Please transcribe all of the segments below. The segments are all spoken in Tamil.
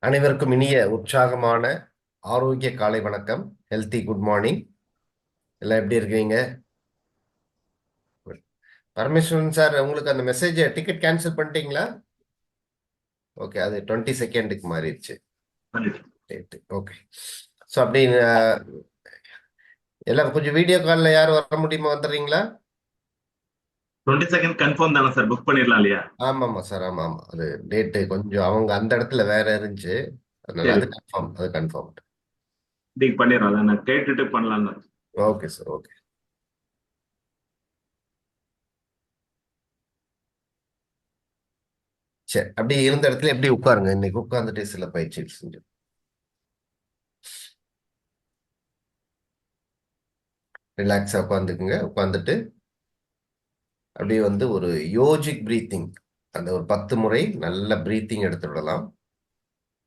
அனைவருக்கும் இனிய உற்சாகமான ஆரோக்கிய காலை வணக்கம். Healthy good morning. எல்லாம் எப்படி இருக்கீங்க? பரமேஸ்வரன் சார், உங்களுக்கு அந்த மெசேஜ் டிக்கெட் கேன்சல் பண்ணிட்டீங்களா? ஓகே, அது 22 மாறிடுச்சு. ஓகே. ஸோ அப்படி எல்லாம் கொஞ்சம் வீடியோ காலில் யார் வர முடியுமா, வந்துடுறீங்களா? 22nd கன்ஃபார்ம் தானே சார்? புக் பண்ணிடலாம் இல்லையா? ஆமாம்மா சார், ஆமாம் ஆமாம். அது டேட்டு கொஞ்சம் அவங்க அந்த இடத்துல வேற இருந்துச்சு. அதனால சரி, அது கன்ஃபார்ம், அது கன்ஃபார்ம். இன்னைக்கு பண்ணிடுறோம். அதை நான் கேட்டுட்டு பண்ணலாம்னு. Okay sir, okay. சரி, அப்படி இருந்த இடத்துல எப்படி உட்காருங்க. இன்னைக்கு உட்கார்ந்துட்டு சில பயிற்சிகள் செஞ்சு ரிலாக்ஸா உட்காந்துக்குங்க. உட்காந்துட்டு அப்படியே ஒரு யோஜிக் பிரீத்திங், அந்த ஒரு 10 முறை நல்ல பிரீத்திங் எடுத்து விடலாம்.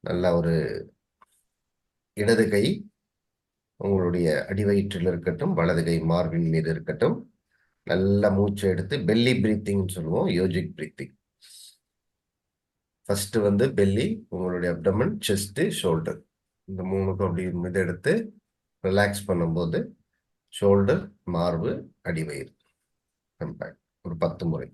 நல்ல ஒரு இடது கை உங்களுடைய அடிவயிற்றில் இருக்கட்டும், வலது கை மார்பின் மீது இருக்கட்டும். நல்ல மூச்சை எடுத்து பெல்லி பிரீத்திங் சொல்லுவோம், யோஜிக் பிரீத்திங். ஃபர்ஸ்ட் பெல்லி, உங்களுடைய அப்டமன், செஸ்ட், ஷோல்டர், இந்த மூணுக்கும் அப்படி மித எடுத்து ரிலாக்ஸ் பண்ணும்போது ஷோல்டர், மார்பு, அடிவயிறு கம்பேக்ட். ஒரு 10 முறை.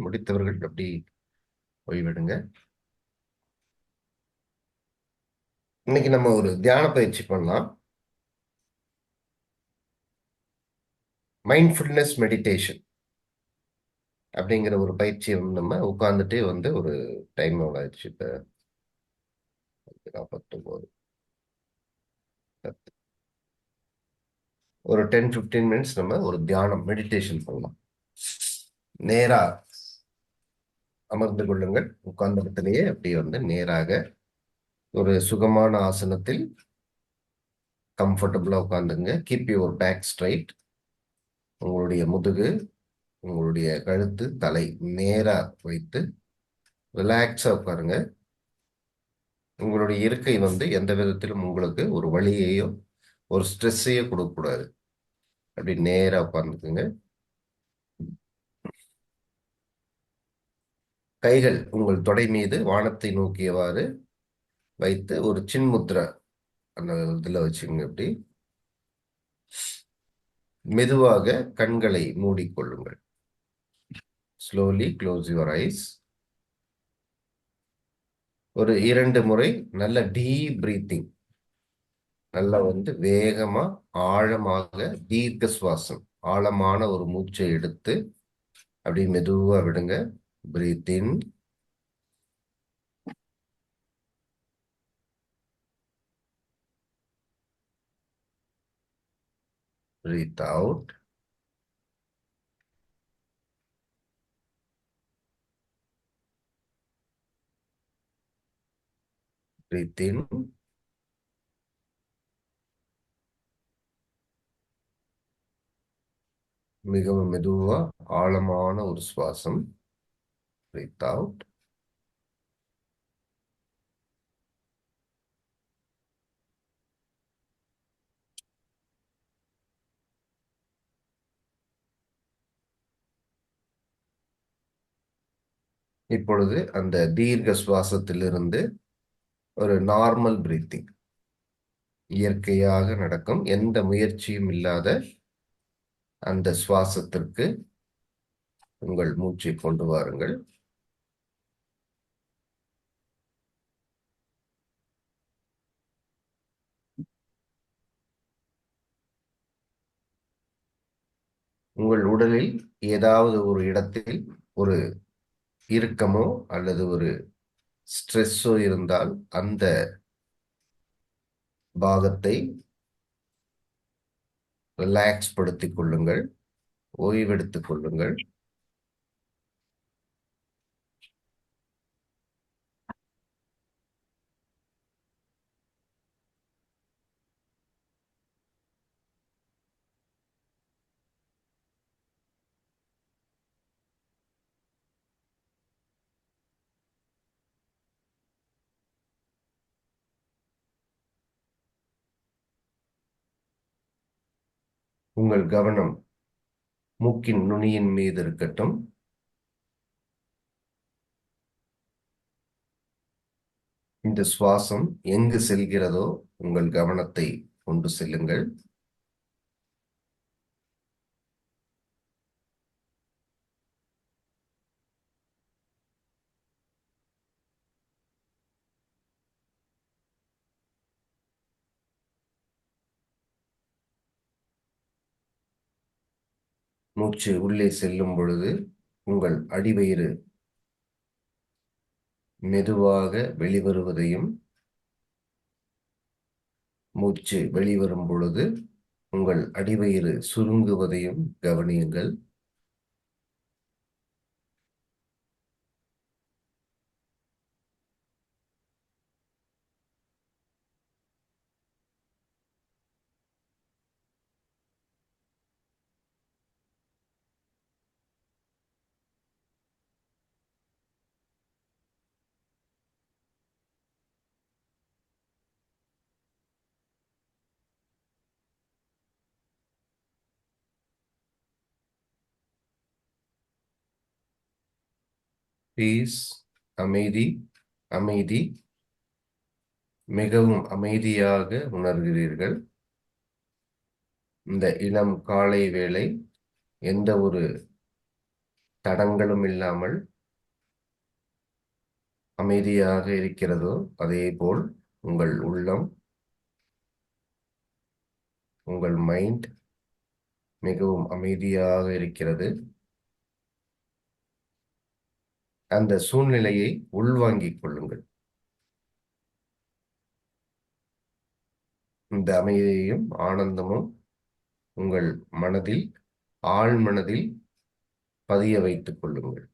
முடித்தவர்கள் அப்படி ஓய்வெடுங்க. இன்னைக்கு நம்ம ஒரு தியான பயிற்சி பண்ணலாம். மைண்ட்ஃபுல்னஸ் மெடிடேஷன் அப்படிங்கிற ஒரு பயிற்சியை நம்ம உட்கார்ந்துட்டே ஒரு டைம் ஆச்சு. இப்போ 49, ஒரு 10-15 மினிட்ஸ் நம்ம ஒரு தியானம் மெடிடேஷன் பண்ணலாம். நேரா அமர்ந்து கொள்ளுங்கள். உட்கார்ந்த இடத்திலேயே அப்படி நேராக ஒரு சுகமான ஆசனத்தில் கம்ஃபர்டபுளா உட்கார்ந்துங்க. Keep your back straight. உங்களுடைய முதுகு, உங்களுடைய கழுத்து, தலை நேரா வைத்து ரிலாக்ஸா உட்காருங்க. உங்களுடைய இருக்கை எந்த விதத்திலும் உங்களுக்கு ஒரு வலியையோ ஒரு ஸ்ட்ரெஸ்ஸையோ கொடுக்கக்கூடாது. அப்படி நேரா உட்கார்ந்துக்குங்க. கைகள் உங்கள் தொடை மீது வானத்தை நோக்கியவாறு வைத்து ஒரு சின்முத்ரா அந்த இதுல வச்சுங்க. அப்படி மெதுவாக கண்களை மூடிக்கொள்ளுங்கள். Slowly close your eyes. ஒரு 2 முறை நல்ல டீப் பிரீத்திங், நல்லா வேகமா ஆழமாக தீர்க்க சுவாசம், ஆழமான ஒரு மூச்சை எடுத்து அப்படி மெதுவா விடுங்க. Breathe in, breathe out. breathe in. மிகவும் மெதுவா ஆழமான ஒரு சுவாசம். breathe out. இப்பொழுது அந்த தீர்க்க சுவாசத்திலிருந்து ஒரு நார்மல் பிரீத்திங், இயற்கையாக நடக்கும் எந்த முயற்சியும் இல்லாத அந்த சுவாசத்திற்கு உங்கள் மூச்சை கொண்டு வாருங்கள். உங்கள் உடலில் ஏதாவது ஒரு இடத்தில் ஒரு இறுக்கமோ அல்லது ஒரு ஸ்ட்ரெஸ்ஸோ இருந்தால் அந்த பாகத்தை ரிலாக்ஸ் படுத்திக் கொள்ளுங்கள், ஓய்வெடுத்துக் கொள்ளுங்கள். உங்கள் கவனம் மூக்கின் நுனியின் மீது இருக்கட்டும். இந்த சுவாசம் எங்கு செல்கிறதோ உங்கள் கவனத்தை கொண்டு செல்லுங்கள். மூச்சு உள்ளே செல்லும் பொழுது உங்கள் அடிவயிறு மெதுவாக வெளிவருவதையும், மூச்சு வெளிவரும் பொழுது உங்கள் அடிவயிறு சுருங்குவதையும் கவனியுங்கள். பீஸ், அமைதி, அமைதி. மிகவும் அமைதியாக உணர்கிறீர்கள். இந்த இளம் காலை வேளை எந்த ஒரு தடங்களும் இல்லாமல் அமைதியாக இருக்கிறதோ அதே போல் உங்கள் உள்ளம், உங்கள் மைண்ட் மிகவும் அமைதியாக இருக்கிறது. அந்த சூழ்நிலையை உள்வாங்கிக் கொள்ளுங்கள். இந்த அமைதியையும் ஆனந்தமும் உங்கள் மனதில், ஆழ் மனதில் பதிய வைத்துக் கொள்ளுங்கள்.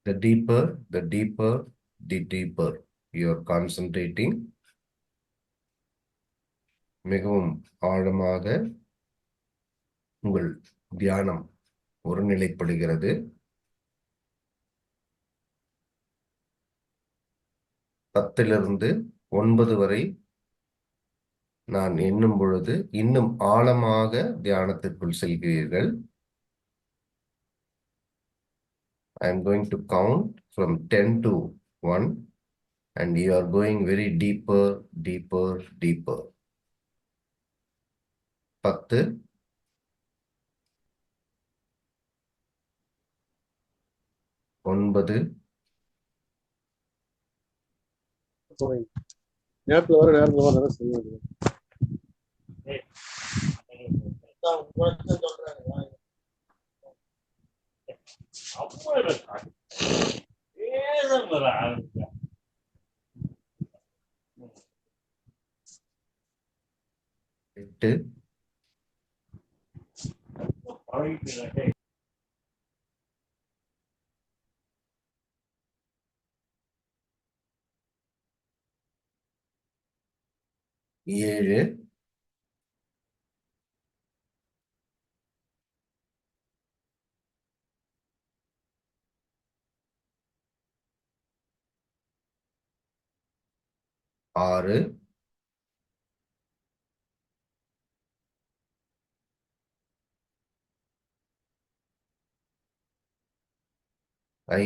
The deeper, the deeper, the deeper you are concentrating, மிகவும் ஆழமாக உங்கள் தியானம் ஒருநிலைப்படுகிறது. 10லிருந்து 9 வரை நான் எண்ணும் பொழுது இன்னும் ஆழமாக தியானத்திற்குள் செல்கிறீர்கள். I am going to count from 10 to 1 and you are going very deeper, deeper, deeper. 10, 9, நேரத்துல வர நேரத்துல வர சொல்லுவாங்க. எட்டு, 7, 6, 5,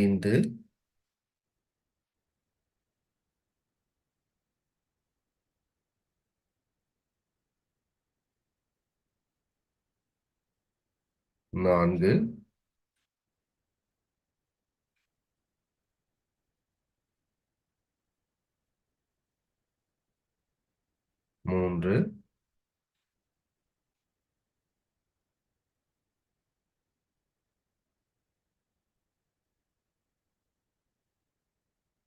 4,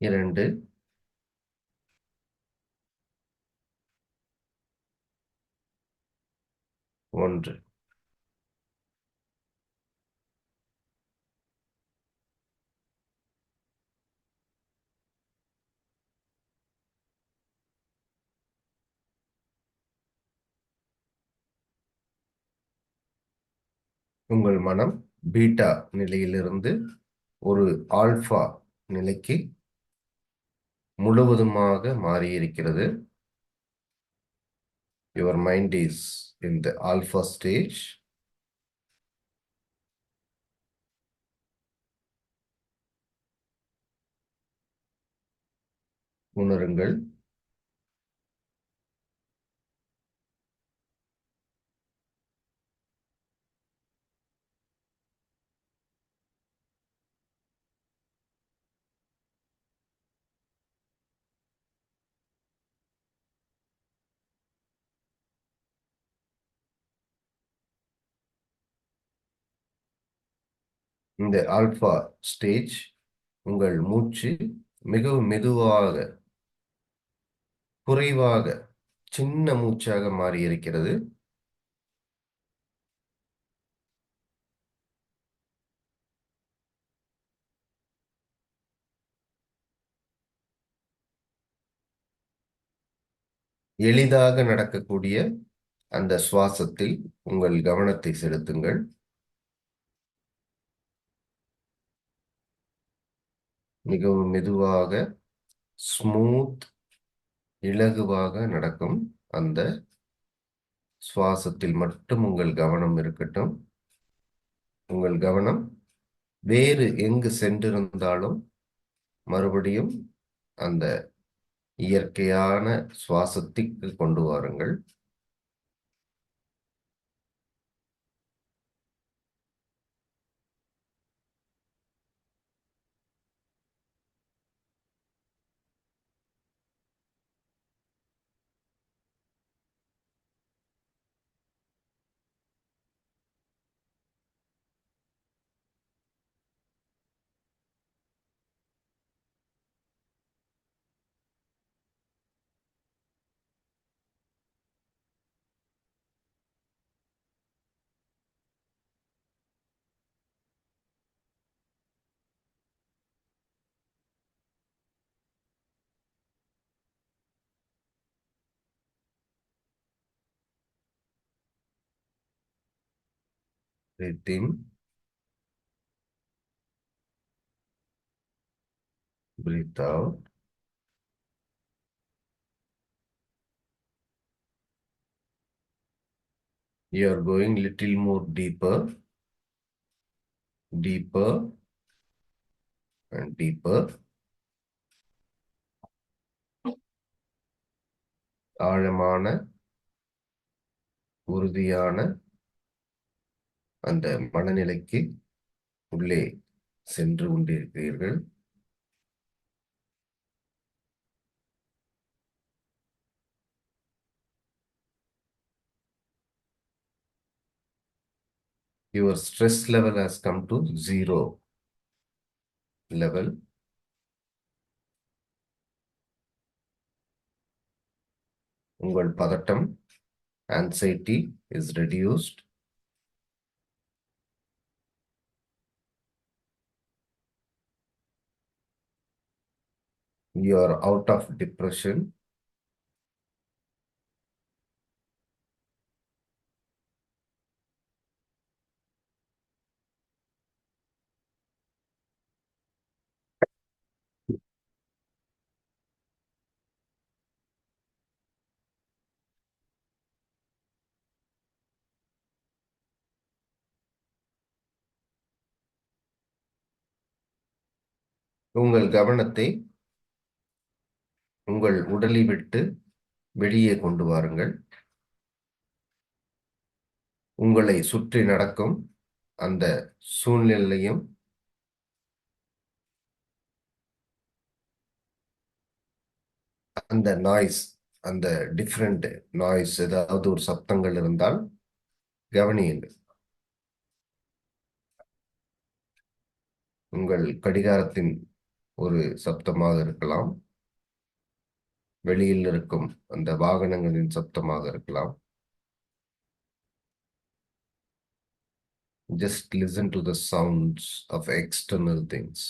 3, 2, 1. உங்கள் மனம் பீட்டா நிலையிலிருந்து ஒரு ஆல்பா நிலைக்கு முழுவதுமாக மாறியிருக்கிறது. Your mind is in the alpha stage. உணருங்கள். இந்த ஆல்பா ஸ்டேஜ் உங்கள் மூச்சு மிகவும் மெதுவாக, குறைவாக, சின்ன மூச்சாக மாறியிருக்கிறது. எளிதாக நடக்கக்கூடிய அந்த சுவாசத்தில் உங்கள் கவனத்தை செலுத்துங்கள். மிகவும் மெதுவாக, ஸ்மூத், இலகுவாக நடக்கும் அந்த சுவாசத்தில் மட்டும் உங்கள் கவனம் இருக்கட்டும். உங்கள் கவனம் வேறு எங்கு சென்றிருந்தாலும் மறுபடியும் அந்த இயற்கையான சுவாசத்திற்கு கொண்டு வாருங்கள். Breathe in, breathe out. You are going little more deeper, deeper and deeper. ஆழமான உறுதியான அந்த மனநிலைக்கு உள்ளே சென்று கொண்டிருக்கிறீர்கள். Your stress level has come to 0 level. உங்கள் பதட்டம், anxiety is reduced. You are out of depression. உங்கள் கவனத்தை உங்கள் உடலை விட்டு வெளியே கொண்டு வாருங்கள். உங்களை சுற்றி நடக்கும் அந்த சூழ்நிலையும் அந்த நாய்ஸ், அந்த டிஃப்ரெண்ட் நாய்ஸ், ஏதாவது ஒரு சத்தங்கள் இருந்தால் கவனியுங்கள். உங்கள் கடிகாரத்தின் ஒரு சப்தமாக இருக்கலாம், வெளியில் இருக்கும் அந்த வாகனங்களின் சப்தமாக இருக்கலாம். Just listen to the sounds of external things.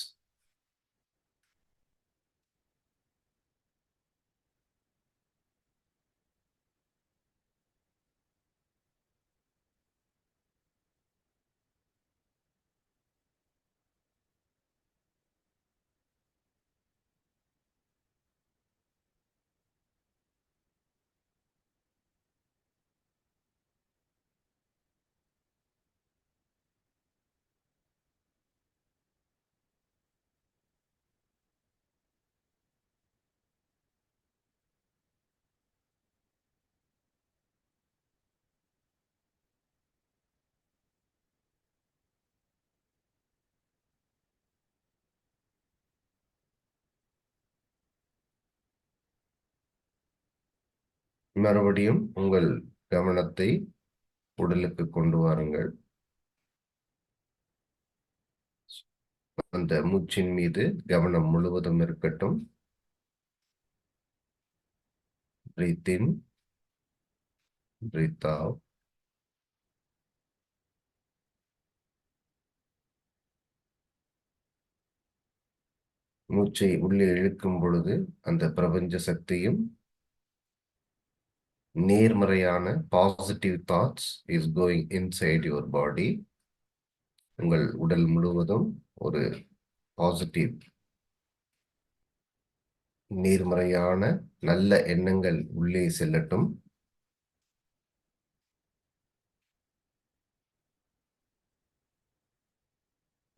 மறுபடியும் உங்கள் கவனத்தை உடலுக்கு கொண்டு வாருங்கள். அந்த மூச்சின் மீது கவனம் முழுவதும் இருக்கட்டும். Breathe in, breathe out. மூச்சை உள்ளே இழுக்கும் பொழுது அந்த பிரபஞ்ச சக்தியும் நேர்மறையான positive thoughts is going inside your body. உங்கள் உடல் முழுவதும் ஒரு பாசிட்டிவ், நேர்மறையான நல்ல எண்ணங்கள் உள்ளே செல்லட்டும்.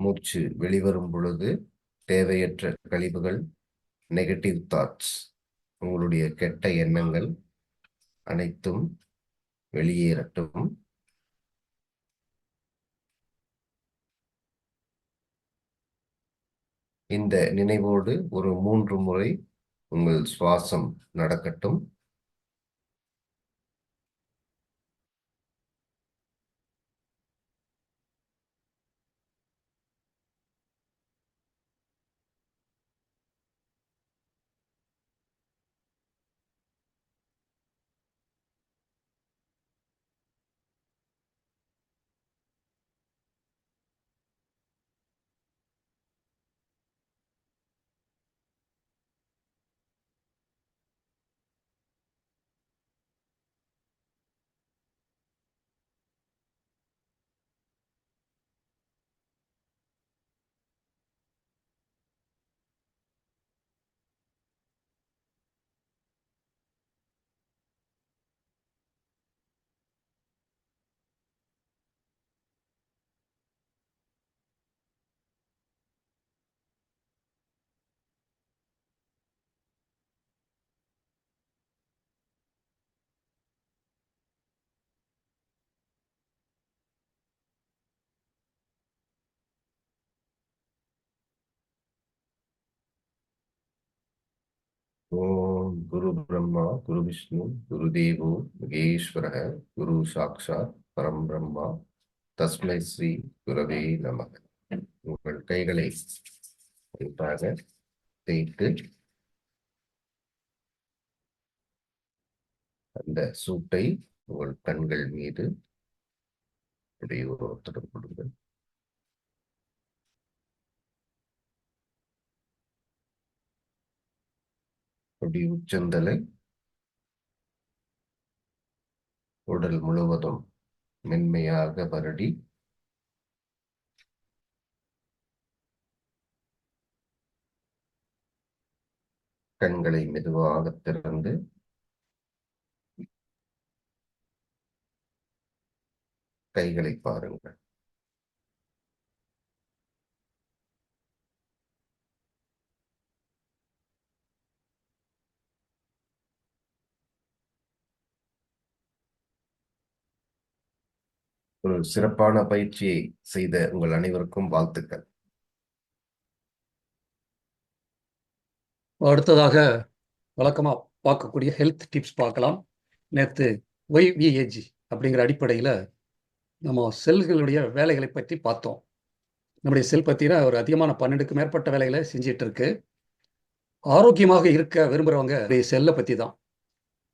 மூச்சு வெளிவரும் பொழுது தேவையற்ற கழிவுகள், நெகட்டிவ் தாட்ஸ், உங்களுடைய கெட்ட எண்ணங்கள் அனைத்தும் வெளியேறட்டும். இந்த நினைவோடு ஒரு 3 முறை உங்கள் சுவாசம் நடக்கட்டும். ஓம் குரு பிரம்மா குரு விஷ்ணு குரு தேவோ மகேஸ்வரः குரு சாக்ஷாத் பரம் பிரம்மா தஸ்மை ஸ்ரீ குரவே நமக. உங்கள் கைகளை நன்றாக தேய்த்து அந்த சூட்டை உங்கள் கண்கள் மீது அப்படியே ஒரு ஒத்தடம் கொடுங்கள். அப்படி உச்சந்தலை உடல் முழுவதும் மென்மையாக வருடி கண்களை மெதுவாக திறந்து கைகளை பாருங்கள். ஒரு சிறப்பான பயிற்சியை செய்த உங்கள் அனைவருக்கும் வாழ்த்துக்கள். அடுத்ததாக வழக்கமாக பார்க்கக்கூடிய ஹெல்த் டிப்ஸ் பார்க்கலாம். நேற்று ஒய்விஏஜி அப்படிங்கிற அடிப்படையில் நம்ம செல்களுடைய வேலைகளை பற்றி பார்த்தோம். நம்முடைய செல் பற்றின ஒரு அதிகமான 12க்கு மேற்பட்ட வேலைகளை செஞ்சிட்டு இருக்கு. ஆரோக்கியமாக இருக்க விரும்புகிறவங்க செல்லை பற்றி தான்.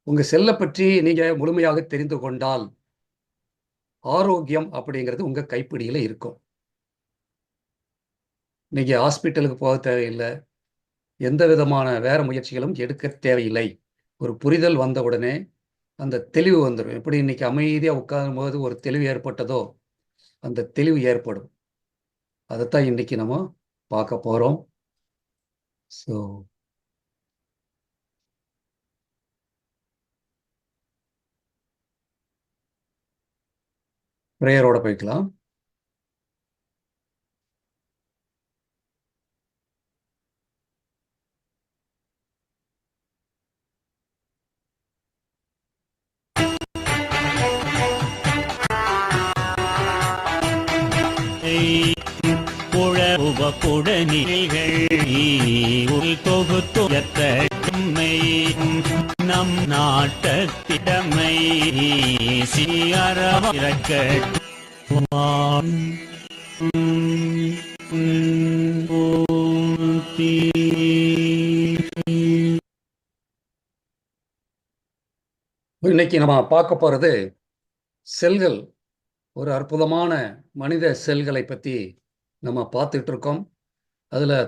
உங்கள் செல்லை பற்றி நீங்கள் முழுமையாக தெரிந்து கொண்டால் ஆரோக்கியம் அப்படிங்கிறது உங்கள் கைப்பிடியில் இருக்கும். நீங்கள் ஹாஸ்பிட்டலுக்கு போக தேவையில்லை, எந்த விதமான வேற முயற்சிகளும் எடுக்க தேவையில்லை. ஒரு புரிதல் வந்த உடனே அந்த தெளிவு வந்துடும். எப்படி இன்னைக்கு அமைதியாக உட்காரும் போது ஒரு தெளிவு ஏற்பட்டதோ அந்த தெளிவு ஏற்படும். அதைத்தான் இன்னைக்கு நம்ம பார்க்க போகிறோம். ஸோ ப்ரேயரோட போய்க்கலாம். நம் நாட்டத்திடமை சீரக்க இன்னைக்கு நம்ம பார்க்க போகிறது செல்கள். ஒரு அற்புதமான மனித செல்களை பற்றி நம்ம பார்த்துட்டு இருக்கோம். அதில்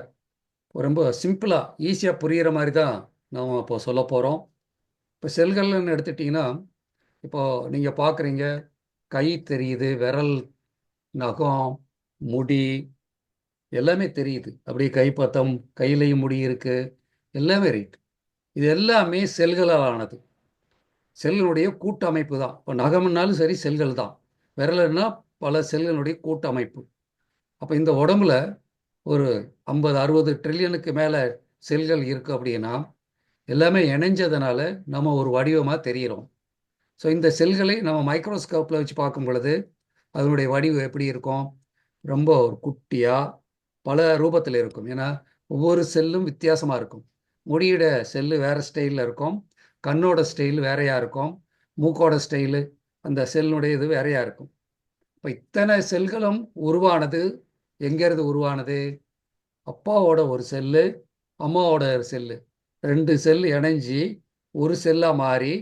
ரொம்ப சிம்பிளாக ஈஸியாக புரிகிற மாதிரி தான் நம்ம இப்போ சொல்ல போகிறோம். இப்போ செல்கள்னு எடுத்துட்டிங்கன்னா, இப்போது நீங்கள் பார்க்குறீங்க, கை தெரியுது, விரல், நகம், முடி எல்லாமே தெரியுது. அப்படியே கைப்பத்தம், கையிலையும் முடி இருக்குது, எல்லாமே ரைட். இது எல்லாமே செல்களால் ஆனது. செல்களுடைய கூட்டமைப்பு தான். இப்போ நகம்னாலும் சரி செல்கள் தான், விரல்னா பல செல்களுடைய கூட்டமைப்பு. அப்போ இந்த உடம்புல ஒரு 50-60 ட்ரில்லியனுக்கு மேலே செல்கள் இருக்குது அப்படின்னா எல்லாமே இணைஞ்சதுனால நம்ம ஒரு வடிவமாக தெரிகிறோம். ஸோ இந்த செல்களை நம்ம மைக்ரோஸ்கோப்பில் வச்சு பார்க்கும் பொழுது அதனுடைய வடிவம் எப்படி இருக்கும்? ரொம்ப ஒரு குட்டியாக பல ரூபத்தில் இருக்கும். ஏன்னா ஒவ்வொரு செல்லும் வித்தியாசமாக இருக்கும். முடியோட செல்லு வேறு ஸ்டைலில் இருக்கும், கண்ணோட ஸ்டைல் வேறையாக இருக்கும், மூக்கோட ஸ்டைலு அந்த செல்லுடைய இது வேறையாக இருக்கும். இப்போ இத்தனை செல்களும் உருவானது எங்கேருந்து உருவானது? அப்பாவோட ஒரு செல்லு, அம்மாவோட ஒரு செல்லு, 2 செல் இணைஞ்சி ஒரு செல்லாக மாறி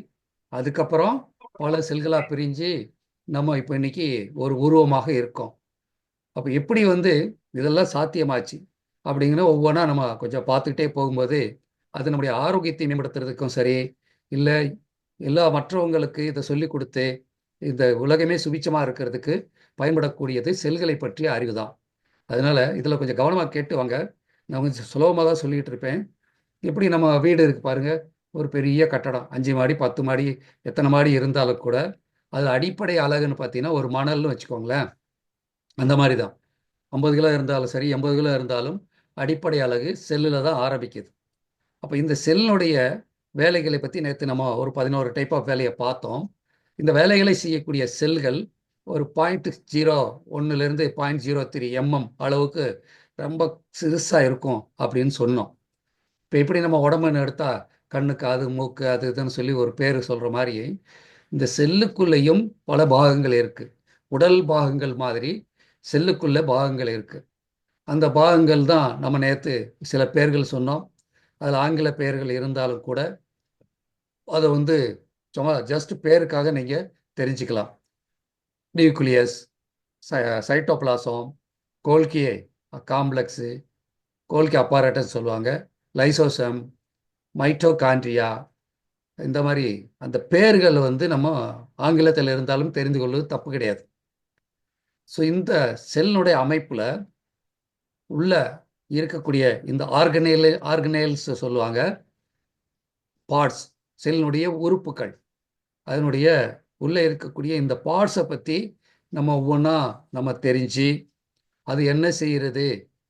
அதுக்கப்புறம் பல செல்களாக பிரிஞ்சு நம்ம இப்போ இன்னைக்கு ஒரு உருவமாக இருக்கோம். அப்போ எப்படி இதெல்லாம் சாத்தியமாச்சு அப்படிங்கிற ஒவ்வொன்றா நம்ம கொஞ்சம் பார்த்துக்கிட்டே போகும்போது அது நம்முடைய ஆரோக்கியத்தை மேம்படுத்துறதுக்கும் சரி, இல்லை எல்லா மற்றவங்களுக்கு இதை சொல்லி கொடுத்து இந்த உலகமே சுபிச்சமாக இருக்கிறதுக்கு பயன்படக்கூடியது செல்களை பற்றிய அறிவு தான். அதனால் இதில் கொஞ்சம் கவனமாக கேட்டு வாங்க. நான் கொஞ்சம் சுலபமாக தான் சொல்லிகிட்டு இருப்பேன். எப்படி நம்ம வீடு இருக்குது பாருங்கள், ஒரு பெரிய கட்டடம் 5 மாடி 10 மாடி எத்தனை மாடி இருந்தாலும் கூட அது அடிப்படை அழகுன்னு பார்த்தீங்கன்னா ஒரு மணல்னு வச்சுக்கோங்களேன். அந்த மாதிரி தான் 50 கிலோ இருந்தாலும் சரி 80 கிலோ இருந்தாலும் அடிப்படை அழகு செல்லில் தான் ஆரம்பிக்குது. அப்போ இந்த செல்லுடைய வேலைகளை பற்றி நேற்று நம்ம ஒரு 11 டைப் ஆஃப் வேலையை பார்த்தோம். இந்த வேலைகளை செய்யக்கூடிய செல்கள் ஒரு 0.01லேருந்து 0.03 mm அளவுக்கு ரொம்ப சிறுசாக இருக்கும் அப்படின்னு சொன்னோம். இப்போ எப்படி நம்ம உடம்புன்னு எடுத்தால் கண்ணு, காது, மூக்கு, அது இதுன்னு சொல்லி ஒரு பேர் சொல்கிற மாதிரி இந்த செல்லுக்குள்ளேயும் பல பாகங்கள் இருக்குது. உடல் பாகங்கள் மாதிரி செல்லுக்குள்ள பாகங்கள் இருக்குது. அந்த பாகங்கள் தான் நம்ம நேற்று சில பெயர்கள் சொன்னோம். அதில் ஆங்கில பெயர்கள் இருந்தாலும் கூட அதை வந்து சும்மா ஜஸ்ட் பேருக்காக நீங்கள் தெரிஞ்சுக்கலாம். நியூக்ளியஸ், சைட்டோபிளாசம், கோல்கி காம்ப்ளெக்ஸு, கோல்கி அப்பாரட்டஸ் சொல்லுவாங்க, லைசோசம், மைட்டோகாண்ட்ரியா, இந்த மாதிரி அந்த பெயர்கள் வந்து நம்ம ஆங்கிலத்தில் இருந்தாலும் தெரிந்து கொள்வது தப்பு கிடையாது. ஸோ இந்த செல்லுடைய அமைப்பில் உள்ள இருக்கக்கூடிய இந்த ஆர்கனைல்ஸ் சொல்லுவாங்க, பார்ட்ஸ், செல்லுடைய உறுப்புகள், அதனுடைய உள்ளே இருக்கக்கூடிய இந்த பார்ட்ஸை பற்றி நம்ம ஒவ்வொன்றா நம்ம தெரிஞ்சு அது என்ன செய்கிறது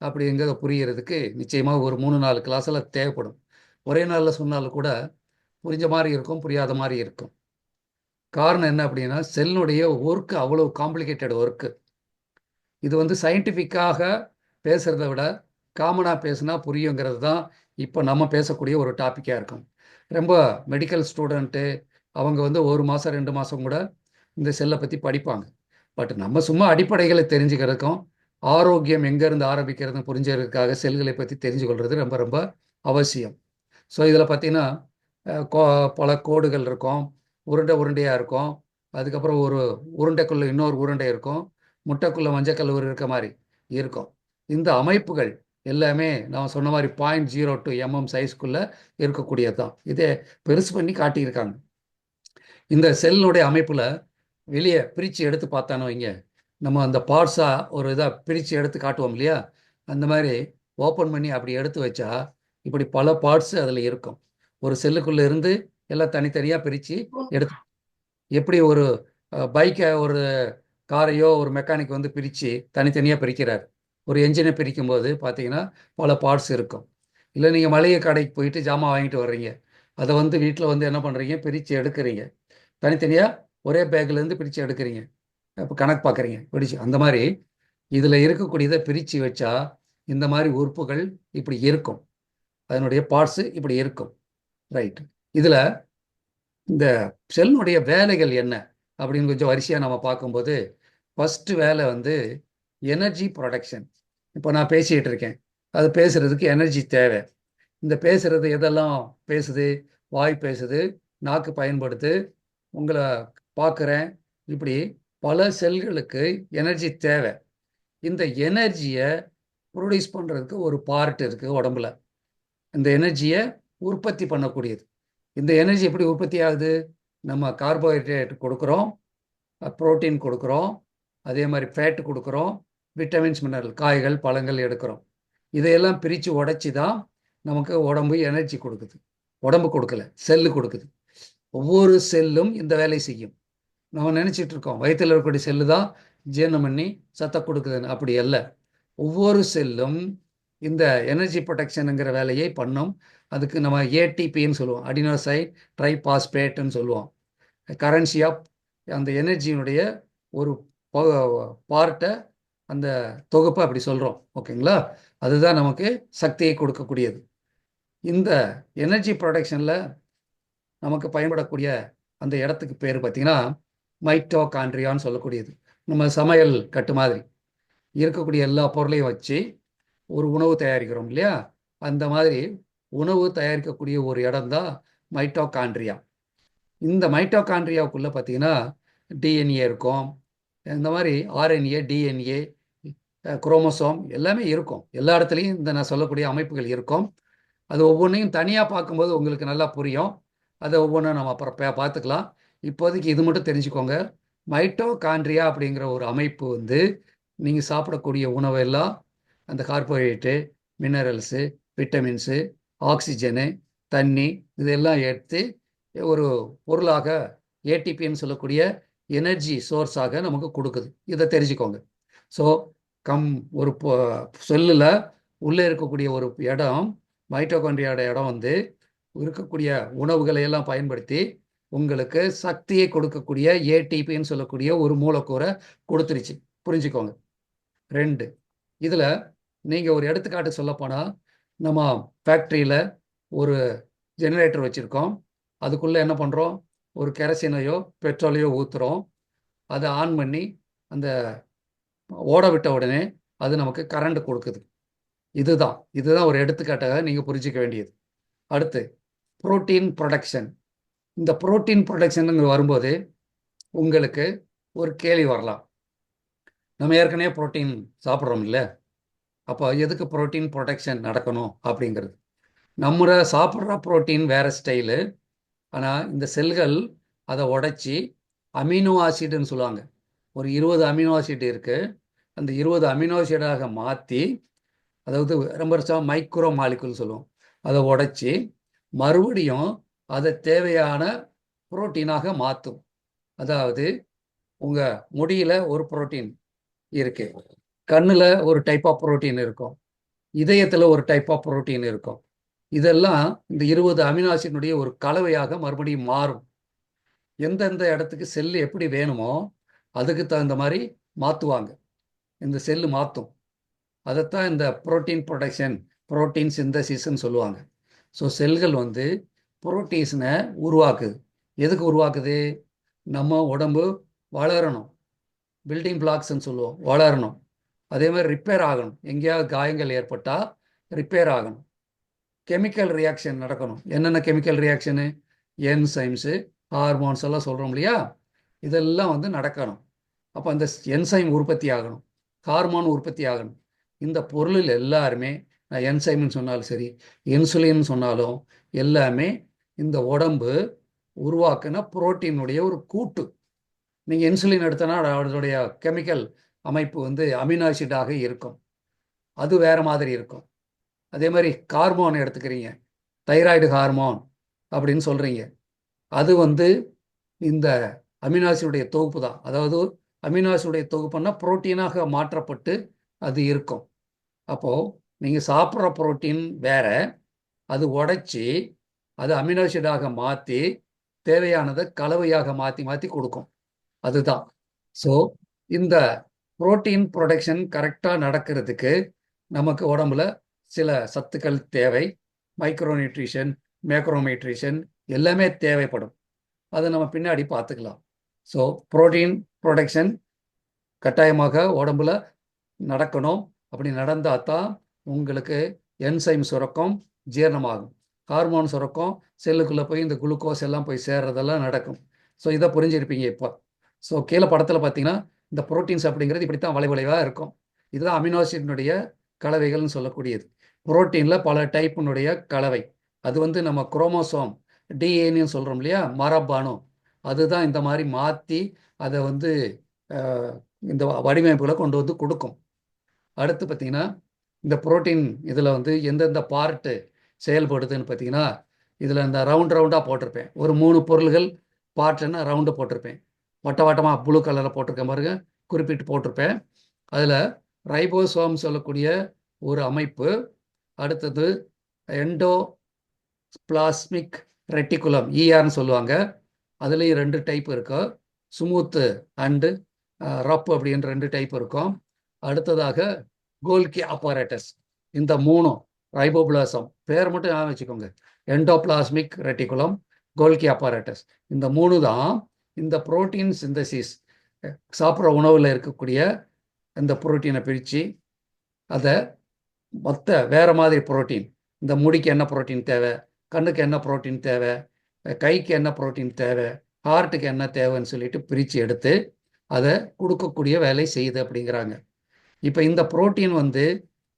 அப்படிங்கிறத புரியறதுக்கு நிச்சயமாக ஒரு 3-4 கிளாஸில் தேவைப்படும். ஒரே நாளில் சொன்னாலும் கூட புரிஞ்ச மாதிரி இருக்கும், புரியாத மாதிரி இருக்கும். காரணம் என்ன அப்படின்னா, செல்லுடைய ஒர்க்கு அவ்வளோ காம்ப்ளிகேட்டட் ஒர்க்கு. இது வந்து சயின்டிஃபிக்காக பேசுகிறத விட காமனாக பேசுனா புரியுங்கிறது தான் இப்போ நம்ம பேசக்கூடிய ஒரு டாப்பிக்காக இருக்கும். ரொம்ப மெடிக்கல் ஸ்டூடெண்ட்டு அவங்க வந்து 1 மாதம் 2 மாதம் கூட இந்த செல்லை பற்றி படிப்பாங்க. பட் நம்ம சும்மா அடிப்படைகளை தெரிஞ்சுக்கிறதுக்கும் ஆரோக்கியம் எங்கேருந்து ஆரம்பிக்கிறதுன்னு புரிஞ்சுக்கிறதுக்காக செல்களை பற்றி தெரிஞ்சு கொள்வது ரொம்ப ரொம்ப அவசியம். ஸோ இதில் பார்த்தீங்கன்னா பல கோடுகள் இருக்கும், உருண்டையாக இருக்கும், அதுக்கப்புறம் ஒரு உருண்டைக்குள்ளே இன்னொரு உருண்டை இருக்கும், முட்டைக்குள்ளே மஞ்சக்கல்லூர் இருக்க மாதிரி இருக்கும். இந்த அமைப்புகள் எல்லாமே நான் சொன்ன மாதிரி 0.02 mm சைஸ்க்குள்ளே இருக்கக்கூடியது தான். இதே பெருசு பண்ணி காட்டியிருக்காங்க. இந்த செல்லுடைய அமைப்பில் வெளியே பிரித்து எடுத்து பார்த்தானோ வைங்க, நம்ம அந்த பார்ட்ஸாக ஒரு இதாக பிரித்து எடுத்து காட்டுவோம் இல்லையா, அந்த மாதிரி ஓப்பன் பண்ணி அப்படி எடுத்து வச்சா இப்படி பல பார்ட்ஸு அதில் இருக்கும். ஒரு செல்லுக்குள்ளே இருந்து எல்லாம் தனித்தனியாக பிரித்து எடுத்து, எப்படி ஒரு பைக்கை ஒரு காரையோ ஒரு மெக்கானிக் வந்து பிரித்து தனித்தனியாக பிரிக்கிறார். ஒரு என்ஜினை பிரிக்கும்போது பார்த்தீங்கன்னா பல பார்ட்ஸ் இருக்கும். இல்லை நீங்கள் மளிகை கடைக்கு போயிட்டு ஜாமான் வாங்கிட்டு வர்றீங்க, அதை வந்து வீட்டில் வந்து என்ன பண்ணுறீங்க, பிரித்து எடுக்கிறீங்க, தனித்தனியாக ஒரே பேக்லேருந்து பிரித்து எடுக்கிறீங்க, இப்போ கணக்கு பார்க்குறீங்க பிடிச்சி. அந்த மாதிரி இதில் இருக்கக்கூடியதை பிரித்து வச்சா இந்த மாதிரி உறுப்புகள் இப்படி இருக்கும், அதனுடைய பார்ட்ஸு இப்படி இருக்கும். ரைட். இதில் இந்த செல்லுடைய வேலைகள் என்ன அப்படின்னு கொஞ்சம் வரிசையாக நம்ம பார்க்கும்போது, ஃபஸ்ட்டு வேலை வந்து எனர்ஜி ப்ரொடக்ஷன். இப்போ நான் பேசிகிட்டு இருக்கேன், அது பேசுகிறதுக்கு எனர்ஜி தேவை. இந்த பேசுகிறது எதெல்லாம் பேசுது? வாய் பேசுது, நாக்கு பயன்படுத்து, உங்களை பார்க்குறேன், இப்படி பல செல்களுக்கு எனர்ஜி தேவை. இந்த எனர்ஜியை ப்ரொடியூஸ் பண்ணுறதுக்கு ஒரு பார்ட் இருக்குது உடம்புல, இந்த எனர்ஜியை உற்பத்தி பண்ணக்கூடியது. இந்த எனர்ஜி எப்படி உற்பத்தி ஆகுது? நம்ம கார்போஹைட்ரேட் கொடுக்குறோம், புரோட்டீன் கொடுக்குறோம், அதே மாதிரி ஃபேட் கொடுக்குறோம், விட்டமின்ஸ், மினரல், காய்கள், பழங்கள் எடுக்கிறோம். இதையெல்லாம் பிரித்து உடைச்சி தான் நமக்கு உடம்பு எனர்ஜி கொடுக்குது. உடம்பு கொடுக்கல, செல்லு கொடுக்குது. ஒவ்வொரு செல்லும் இந்த வேலை செய்யும். நம்ம நினச்சிட்டு இருக்கோம் வயிற்றில் இருக்கக்கூடிய செல்லு தான் ஜீரணம் பண்ணி சத்தம் கொடுக்குதுன்னு. அப்படி அல்ல, ஒவ்வொரு செல்லும் இந்த எனர்ஜி ப்ரொடக்ஷனுங்கிற வேலையை பண்ணும். அதுக்கு நம்ம ஏடிபின்னு சொல்லுவோம், அடினோசைன் ட்ரைபாஸ்பேட்னு சொல்லுவோம். கரன்சி ஆஃப் அந்த எனர்ஜியினுடைய ஒரு பார்ட்டை, அந்த தொகுப்பை அப்படி சொல்கிறோம். ஓகேங்களா? அதுதான் நமக்கு சக்தியை கொடுக்கக்கூடியது. இந்த எனர்ஜி ப்ரொடக்ஷனில் நமக்கு பயன்படக்கூடிய அந்த இடத்துக்கு பேர் பார்த்திங்கன்னா மைட்டோகாண்ட்ரியான்னு சொல்லக்கூடியது. நம்ம சமையல் கட்டு மாதிரி இருக்கக்கூடிய எல்லா பொருளையும் வச்சு ஒரு உணவு தயாரிக்கிறோம் இல்லையா, அந்த மாதிரி உணவு தயாரிக்கக்கூடிய ஒரு இடம் தான் மைட்டோகாண்ட்ரியா. இந்த மைட்டோகாண்ட்ரியாவுக்குள்ளே பார்த்திங்கன்னா டிஎன்ஏ இருக்கும், இந்த மாதிரி ஆர்என்ஏ, டிஎன்ஏ, குரோமோசோம் எல்லாமே இருக்கும். எல்லா இடத்துலையும் இந்த நான் சொல்லக்கூடிய அமைப்புகள் இருக்கும். அது ஒவ்வொன்றையும் தனியாக பார்க்கும்போது உங்களுக்கு நல்லா புரியும். அதை ஒவ்வொன்றும் நம்ம அப்புறம் பார்த்துக்கலாம். இப்போதைக்கு இது மட்டும் தெரிஞ்சுக்கோங்க. மைட்டோகாண்ட்ரியா அப்படிங்கிற ஒரு அமைப்பு வந்து நீங்கள் சாப்பிடக்கூடிய உணவெல்லாம் அந்த கார்போஹைட்ரேட்டு, மினரல்ஸு, விட்டமின்ஸு, ஆக்சிஜனு, தண்ணி, இதெல்லாம் எடுத்து ஒரு பொருளாக ஏடிபின்னு சொல்லக்கூடிய எனர்ஜி சோர்ஸாக நமக்கு கொடுக்குது. இதை தெரிஞ்சுக்கோங்க. ஸோ ஒரு செல்லில் உள்ளே இருக்கக்கூடிய ஒரு இடம், மைட்டோகாண்ட்ரியாவோட இடம் வந்து இருக்கக்கூடிய உணவுகளை எல்லாம் பயன்படுத்தி உங்களுக்கு சக்தியை கொடுக்கக்கூடிய ஏடிபின்னு சொல்லக்கூடிய ஒரு மூலக்கூறை கொடுத்துருச்சு. புரிஞ்சுக்கோங்க. 2, இதில் நீங்கள் ஒரு எடுத்துக்காட்டு சொல்லப்போனால், நம்ம ஃபேக்ட்ரியில் ஒரு ஜெனரேட்டர் வச்சுருக்கோம். அதுக்குள்ளே என்ன பண்ணுறோம், ஒரு கெரசினையோ பெட்ரோலையோ ஊற்றுறோம். அதை ஆன் பண்ணி அந்த ஓட விட்ட உடனே அது நமக்கு கரண்ட் கொடுக்குது. இதுதான் ஒரு எடுத்துக்காட்டாக நீங்கள் புரிஞ்சிக்க வேண்டியது. அடுத்து புரோட்டீன் ப்ரொடக்ஷன். இந்த புரோட்டீன் ப்ரொடக்ஷன் வரும்போது உங்களுக்கு ஒரு கேள்வி வரலாம். நம்ம ஏற்கனவே புரோட்டீன் சாப்பிட்றோம் இல்லை, அப்போ எதுக்கு புரோட்டீன் ப்ரொடக்ஷன் நடக்கணும் அப்படிங்கிறது. நம்ம சாப்பிட்ற புரோட்டீன் வேறு ஸ்டைலு. ஆனால் இந்த செல்கள் அதை உடைச்சி அமினோ ஆசிட்னு சொல்லுவாங்க. ஒரு 20 அமினோ ஆசிட் இருக்குது. அந்த 20 அமினோ ஆசிடாக மாற்றி, அதாவது ரொம்ப மைக்ரோ மாலிகுல் சொல்லுவோம், அதை உடைச்சி மறுபடியும் அதை தேவையான புரோட்டீனாக மாற்றும். அதாவது உங்கள் முடியில் ஒரு புரோட்டீன் இருக்கு, கண்ணில் ஒரு டைப் ஆஃப் புரோட்டீன் இருக்கும், இதயத்தில் ஒரு டைப் ஆஃப் புரோட்டீன் இருக்கும். இதெல்லாம் இந்த 20 அமினோ ஆசிட்னுடைய ஒரு கலவையாக மறுபடியும் மாறும். எந்தெந்த இடத்துக்கு செல்லு எப்படி வேணுமோ அதுக்கு தகுந்த மாதிரி மாற்றுவாங்க. இந்த செல்லு மாற்றும். அதைத்தான் இந்த புரோட்டீன் ப்ரொடக்ஷன், புரோட்டீன் சிந்தசிஸ்ன்னு சொல்லுவாங்க. ஸோ செல்கள் புரோட்டீன்ஸை உருவாக்குது. எதுக்கு உருவாக்குது? நம்ம உடம்பு வளரணும், பில்டிங் பிளாக்ஸ்ன்னு சொல்லுவோம், வளரணும். அதே மாதிரி ரிப்பேர் ஆகணும், எங்கேயாவது காயங்கள் ஏற்பட்டால் ரிப்பேர் ஆகணும். கெமிக்கல் ரியாக்ஷன் நடக்கணும். என்னென்ன கெமிக்கல் ரியாக்ஷனு? என்சைம்ஸு, ஹார்மோன்ஸ் எல்லாம் சொல்கிறோம் இல்லையா, இதெல்லாம் நடக்கணும். அப்போ அந்த என்சைம் உற்பத்தி ஆகணும், ஹார்மோன் உற்பத்தி ஆகணும். இந்த பொருளில் எல்லாருமே, நான் என்சைம்னு சொன்னாலும் சரி, இன்சுலின் சொன்னாலும் எல்லாமே இந்த உடம்பு உருவாக்குன புரோட்டீனுடைய ஒரு கூட்டு. நீங்கள் இன்சுலின் எடுத்தனா அதனுடைய கெமிக்கல் அமைப்பு அமினோ ஆசிடாக இருக்கும், அது வேறு மாதிரி இருக்கும். அதே மாதிரி ஹார்மோன் எடுத்துக்கிறீங்க, தைராய்டு ஹார்மோன் அப்படின்னு சொல்கிறீங்க, அது இந்த அமினோ ஆசிடுடைய தொகுப்பு தான். அதாவது அமினோ ஆசிடுடைய தொகுப்புன்னா புரோட்டீனாக மாற்றப்பட்டு அது இருக்கும். அப்போது நீங்கள் சாப்பிட்ற புரோட்டீன் வேற, அது உடைச்சி அது அமினோ ஆசிடாக மாற்றி தேவையானதை கலவையாக மாற்றி மாற்றி கொடுக்கும். அதுதான். ஸோ இந்த புரோட்டீன் ப்ரொடக்ஷன் கரெக்டாக நடக்கிறதுக்கு நமக்கு உடம்புல சில சத்துக்கள் தேவை. மைக்ரோநியூட்ரிஷன், மேக்ரோநியூட்ரிஷன் எல்லாமே தேவைப்படும். அதை நம்ம பின்னாடி பார்த்துக்கலாம். ஸோ புரோட்டீன் ப்ரொடக்ஷன் கட்டாயமாக உடம்புல நடக்கணும். அப்படி நடந்தால் தான் உங்களுக்கு என்சைம் சுரக்கும், ஜீரணமாகும், ஹார்மோன் சுரக்கும், செல்லுக்குள்ளே போய் இந்த குளுக்கோஸ் எல்லாம் போய் சேர்றதெல்லாம் நடக்கும். ஸோ இதை புரிஞ்சிருப்பீங்க இப்போ. ஸோ கீழே படத்தில் பார்த்தீங்கன்னா இந்த புரோட்டீன்ஸ் அப்படிங்கிறது இப்படித்தான் வளைவளைவாக இருக்கும். இதுதான் அமினோ ஆசிட்னுடைய கலவைகள்னு சொல்லக்கூடியது. புரோட்டீனில் பல டைப்பினுடைய கலவை. அது நம்ம குரோமோசோம், டிஎன்ஏன்னு சொல்கிறோம் இல்லையா, மரபணு, அதுதான் இந்த மாதிரி மாற்றி அதை இந்த வடிவமைப்புகளை கொண்டு கொடுக்கும். அடுத்து பார்த்திங்கன்னா இந்த புரோட்டீன் இதில் எந்தெந்த பார்ட்டு செயல்படுதுன்னு பார்த்தீங்கன்னா, இதில் இந்த ரவுண்டாக போட்டிருப்பேன். ஒரு 3 பொருள்கள் பார்ட்டுன்னு ரவுண்டு போட்டிருப்பேன். வட்டமாக ப்ளூ கலரில் போட்டிருக்கேன் பாருங்க, குறிப்பிட்டு போட்டிருப்பேன். அதில் ரைபோசோம் சொல்லக்கூடிய ஒரு அமைப்பு, அடுத்தது எண்டோ பிளாஸ்மிக் ரெட்டிகுலம், ERன்னு சொல்லுவாங்க. அதுலேயும் 2 டைப் இருக்கு, ஸ்மூத்து அண்டு ரப் அப்படின்னு 2 டைப் இருக்கும். அடுத்ததாக கோல்கி அப்பரேட்டஸ். இந்த 3 ரைபோபிளாசம், பேர் மட்டும் ஞாபகம் வச்சுக்கோங்க, எண்டோபிளாஸ்மிக் ரெட்டிகுலம், கோல்கி அப்பரேட்டஸ். இந்த 3 தான் இந்த புரோட்டீன் சிந்தசிஸ், சாப்பிட்ற உணவில் இருக்கக்கூடிய இந்த புரோட்டீனை பிரித்து அதை மொத்த வேறு மாதிரி புரோட்டீன், இந்த முடிக்கு என்ன புரோட்டீன் தேவை, கண்ணுக்கு என்ன புரோட்டீன் தேவை, கைக்கு என்ன புரோட்டீன் தேவை, ஹார்ட்டுக்கு என்ன தேவைன்னு சொல்லிட்டு பிரித்து எடுத்து அதை கொடுக்கக்கூடிய வேலை செய்யுது அப்படிங்கிறாங்க. இப்போ இந்த புரோட்டீன்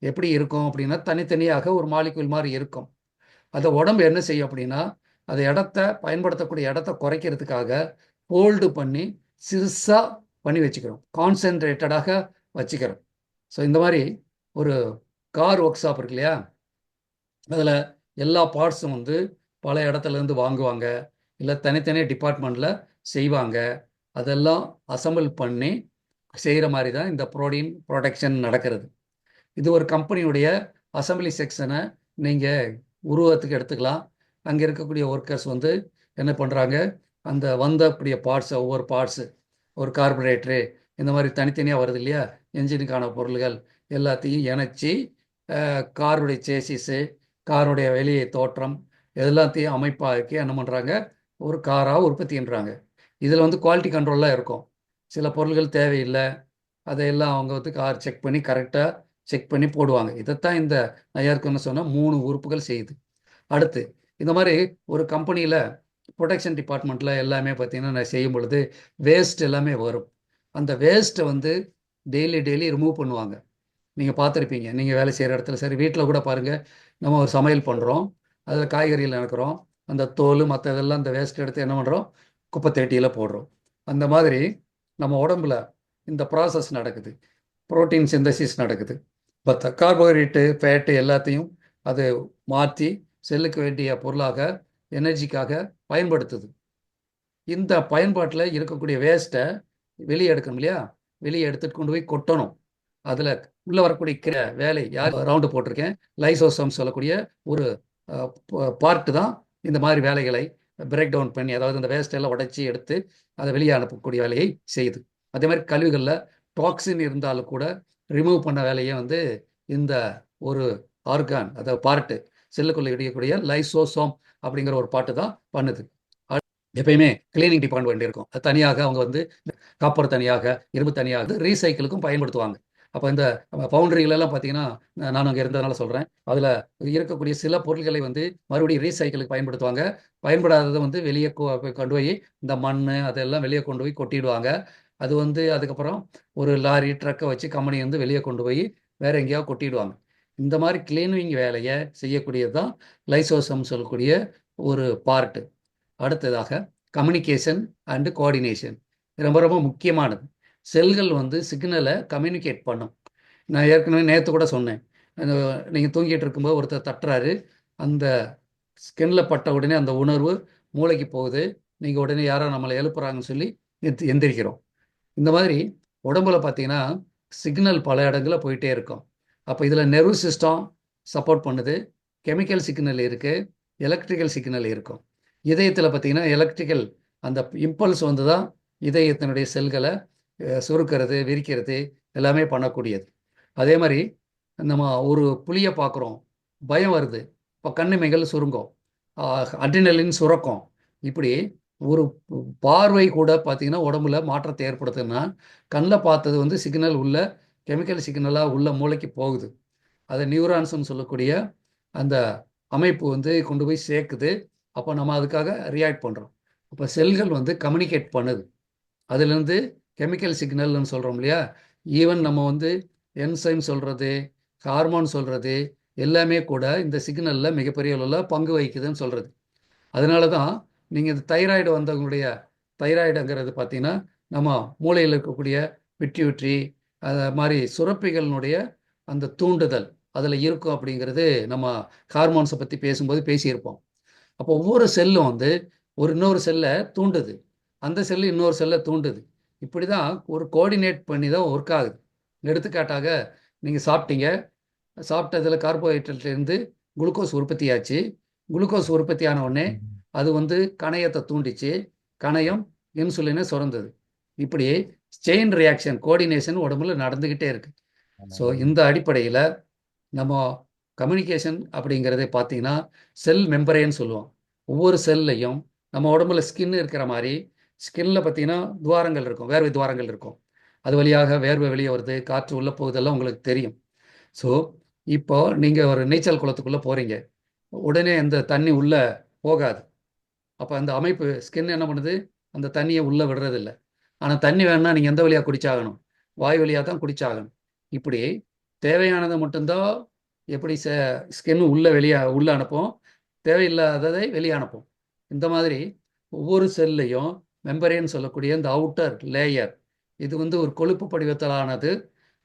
எப்படி இருக்கும் அப்படின்னா, தனித்தனியாக ஒரு மாலிகுல் மாதிரி இருக்கும். அதை உடம்பு என்ன செய்யும் அப்படின்னா, அதை பயன்படுத்தக்கூடிய இடத்த குறைக்கிறதுக்காக ஹோல்டு பண்ணி சிறுசாக பண்ணி வச்சுக்கிறோம், கான்சென்ட்ரேட்டடாக வச்சுக்கிறோம். ஸோ இந்த மாதிரி ஒரு கார் ஒர்க் ஷாப் இருக்கு இல்லையா, அதில் எல்லா பார்ட்ஸும் பல இடத்துலேருந்து வாங்குவாங்க, இல்லை தனித்தனி டிபார்ட்மெண்ட்டில் செய்வாங்க. அதெல்லாம் அசம்பிள் பண்ணி செய்கிற மாதிரி தான் இந்த புரோட்டீன் ப்ரொடக்ஷன் நடக்கிறது. இது ஒரு கம்பெனியுடைய அசம்பிளி செக்ஷனை நீங்கள் உருவத்துக்கு எடுத்துக்கலாம். அங்கே இருக்கக்கூடிய ஒர்க்கர்ஸ் என்ன பண்ணுறாங்க, அந்த வந்தக்கூடிய பார்ட்ஸை, ஒவ்வொரு பார்ட்ஸு, ஒரு கார்பரேட்டரு இந்த மாதிரி தனித்தனியாக வருது இல்லையா, என்ஜினுக்கான பொருள்கள் எல்லாத்தையும் இணைச்சி காருடைய சேசிஸு, காருடைய வெளியே தோற்றம் எல்லாத்தையும் அமைப்பாக்கி என்ன பண்ணுறாங்க, ஒரு காராக உற்பத்தின்றாங்க. இதில் வந்து குவாலிட்டி கண்ட்ரோல்லாம் இருக்கும். சில பொருள்கள் தேவையில்லை, அதையெல்லாம் அவங்க வந்து கார் செக் பண்ணி கரெக்டாக செக் பண்ணி போடுவாங்க. இதைத்தான் இந்த நான் ஏற்கனவே சொன்ன 3 உறுப்புகள் செய்யுது. அடுத்து இந்த மாதிரி ஒரு கம்பெனியில் ப்ரொடக்ஷன் டிபார்ட்மெண்ட்டில் எல்லாமே பார்த்தீங்கன்னா நான் செய்யும் பொழுது வேஸ்ட் எல்லாமே வரும். அந்த வேஸ்ட்டை வந்து டெய்லி ரிமூவ் பண்ணுவாங்க. நீங்கள் பார்த்துருப்பீங்க, நீங்கள் வேலை செய்கிற இடத்துல சரி, வீட்டில் கூட பாருங்கள். நம்ம ஒரு சமையல் பண்ணுறோம், அதில் காய்கறிகள் இறக்குறோம், அந்த தோல் மற்ற இதெல்லாம் அந்த வேஸ்ட் எடுத்து என்ன பண்ணுறோம், குப்பை தொட்டியில் போடுறோம். அந்த மாதிரி நம்ம உடம்புல இந்த ப்ராசஸ் நடக்குது, புரோட்டீன் சிந்தசிஸ் நடக்குது. பட் கார்போஹைட்ரேட்டு ஃபேட்டு எல்லாத்தையும் அது மாற்றி செல்லுக்கு வேண்டிய பொருளாக எனர்ஜிக்காக பயன்படுத்துது. இந்த பயன்பாட்டில் இருக்கக்கூடிய வேஸ்ட்டை வெளியே எடுக்கணும் இல்லையா, வெளியே எடுத்துட்டு கொண்டு போய் கொட்டணும். அதில் உள்ள வரக்கூடிய வேலை யார் ரவுண்டு போட்டிருக்கேன், லைசோசோம் சொல்லக்கூடிய ஒரு பார்ட்டு தான் இந்த மாதிரி வேலைகளை பிரேக் டவுன் பண்ணி, அதாவது இந்த வேஸ்ட் எல்லாம் உடைச்சி எடுத்து அதை வெளியே அனுப்பக்கூடிய வேலையை செய்யுது. அதே மாதிரி கழிவுகளில் டாக்ஸின் இருந்தாலும் கூட ரிமூவ் பண்ண வேலையை வந்து இந்த ஒரு ஆர்கான், அதாவது பார்ட்டு, செல்லுக்குள்ள இடையக்கூடிய லைசோசோம் அப்படிங்கிற ஒரு பாட்டு தான் பண்ணுது. எப்பயுமே கிளீனிங் டிபார்ட்மெண்ட் இருக்கும், அது தனியாக அவங்க வந்து காப்பர் தனியாக, இரும்பு தனியாக ரீசைக்கிளுக்கும் பயன்படுத்துவாங்க. அப்போ இந்த பவுண்டரிகளெல்லாம் பார்த்தீங்கன்னா, நான் அங்கே இருந்ததுனால சொல்கிறேன், அதில் இருக்கக்கூடிய சில பொருட்களை வந்து மறுபடியும் ரீசைக்கிளுக்கு பயன்படுத்துவாங்க. பயன்படாததை வந்து வெளியே கொண்டு போய் இந்த மண் அதெல்லாம் வெளியே கொண்டு போய் கொட்டிடுவாங்க. அது வந்து அதுக்கப்புறம் ஒரு லாரி ட்ரக்கை வச்சு கம்பெனி வந்து வெளியே கொண்டு போய் வேற எங்கேயாவது கொட்டிடுவாங்க. இந்த மாதிரி கிளீனிங் வேலையை செய்யக்கூடியது தான் லைசோசம் சொல்லக்கூடிய ஒரு பார்ட்டு. அடுத்ததாக கம்யூனிகேஷன் அண்டு கோஆர்டினேஷன், ரொம்ப ரொம்ப முக்கியமானது. செல்கள் வந்து சிக்னலை கம்யூனிகேட் பண்ணும். நான் ஏற்கனவே நேற்று கூட சொன்னேன், நீங்கள் தூங்கிட்டு இருக்கும்போது ஒருத்தர் தட்டுறாரு, அந்த ஸ்கின்னில் பட்ட உடனே அந்த உணர்வு மூளைக்கு போகுது, நீங்கள் உடனே யாரோ நம்மளை எழுப்புறாங்கன்னு சொல்லி எந்திரிக்கிறோம். இந்த மாதிரி உடம்புல பார்த்தீங்கன்னா சிக்னல் பல இடங்களில் போயிட்டே இருக்கும். அப்போ இதில் நெர்வ் சிஸ்டம் சப்போர்ட் பண்ணுது, கெமிக்கல் சிக்னல் இருக்குது, எலக்ட்ரிக்கல் சிக்னல் இருக்கும். இதயத்தில் பார்த்தீங்கன்னா எலக்ட்ரிக்கல் அந்த இம்பல்ஸ் வந்து தான் இதயத்தினுடைய செல்களை சுருக்கிறது, விரிக்கிறது எல்லாமே பண்ணக்கூடியது. அதே மாதிரி நம்ம ஒரு புலியை பார்க்குறோம், பயம் வருது, இப்போ கண்ணிமைகள் சுருங்கும், அட்ரினலின் சுரக்கும். இப்படி ஒரு பார்வை கூட பார்த்தீங்கன்னா உடம்புல மாற்றத்தை ஏற்படுத்துன்னா, கண்ணில் பார்த்தது வந்து சிக்னல் உள்ள கெமிக்கல் சிக்னலாக உள்ள மூளைக்கு போகுது. அதை நியூரான்ஸ்னு சொல்லக்கூடிய அந்த அமைப்பு வந்து கொண்டு போய் சேர்க்குது. அப்போ நம்ம அதுக்காக ரியாக்ட் பண்ணுறோம். அப்போ செல்கள் வந்து கம்யூனிகேட் பண்ணுது. அதுலேருந்து கெமிக்கல் சிக்னல்னு சொல்கிறோம் இல்லையா, ஈவன் நம்ம வந்து என்சைம் சொல்கிறது, ஹார்மோன் சொல்கிறது எல்லாமே கூட இந்த சிக்னலில் மிகப்பெரிய அளவில் பங்கு வகிக்குதுன்னு சொல்கிறது. அதனால தான் நீங்கள் இந்த தைராய்டு வந்தவங்களுடைய தைராய்டுங்கிறது பார்த்தீங்கன்னா நம்ம மூளையில் இருக்கக்கூடிய பிட்யூட்ரி அது மாதிரி சுரப்பிகளினுடைய அந்த தூண்டுதல் அதில் இருக்கும் அப்படிங்கிறது நம்ம ஹார்மோன்ஸை பற்றி பேசும்போது பேசியிருப்போம். அப்போ ஒவ்வொரு செல்லும் வந்து ஒரு இன்னொரு செல்லை தூண்டுது, அந்த செல்லு இன்னொரு செல்லை தூண்டுது. இப்படி தான் ஒரு கோஆர்டினேட் பண்ணி தான் ஒர்க் ஆகுது. எடுத்துக்காட்டாக நீங்கள் சாப்பிட்டீங்க, சாப்பிட்டதில் கார்போஹைட்ரேட்லேருந்து குளுக்கோஸ் உற்பத்தி ஆச்சு. குளுக்கோஸ் உற்பத்தி ஆன உடனே அது வந்து கணையத்தை தூண்டிச்சு, கணையம் இன்சுலினை சுரந்தது. இப்படி செயின் ரியாக்ஷன் கோஆர்டினேஷன் உடம்புல நடந்துக்கிட்டே இருக்கு. ஸோ இந்த அடிப்படையில் நம்ம கம்யூனிகேஷன் அப்படிங்கிறத பார்த்தீங்கன்னா செல் மெம்பரேன்னு சொல்லுவோம். ஒவ்வொரு செல்லையும் நம்ம உடம்புல ஸ்கின் இருக்கிற மாதிரி ஸ்கின்ல பார்த்தீங்கன்னா துவாரங்கள் இருக்கும், வேர்வை துவாரங்கள் இருக்கும். அது வழியாக வேர்வை வெளியே வருது, காற்று உள்ளே போகுதெல்லாம் உங்களுக்கு தெரியும். ஸோ இப்போ நீங்கள் ஒரு நீச்சல் குளத்துக்குள்ளே போகிறீங்க, உடனே அந்த தண்ணி உள்ளே போகாது. அப்போ அந்த அமைப்பு ஸ்கின் என்ன பண்ணுது, அந்த தண்ணியை உள்ளே விடுறதில்லை. ஆனால் தண்ணி வேணும்னா நீங்கள் எந்த வழியாக குடிச்சாகணும், வாய் வழியாக தான் குடிச்சாகணும். இப்படி தேவையானதை மட்டும்தான் எப்படி ஸ்கின் உள்ளே அனுப்போம், தேவையில்லாததை வெளியே அனுப்போம். இந்த மாதிரி ஒவ்வொரு செல்லையும் மெம்பரேன்னு சொல்லக்கூடிய இந்த அவுட்டர் லேயர், இது வந்து ஒரு கொழுப்பு படிவத்திலானது.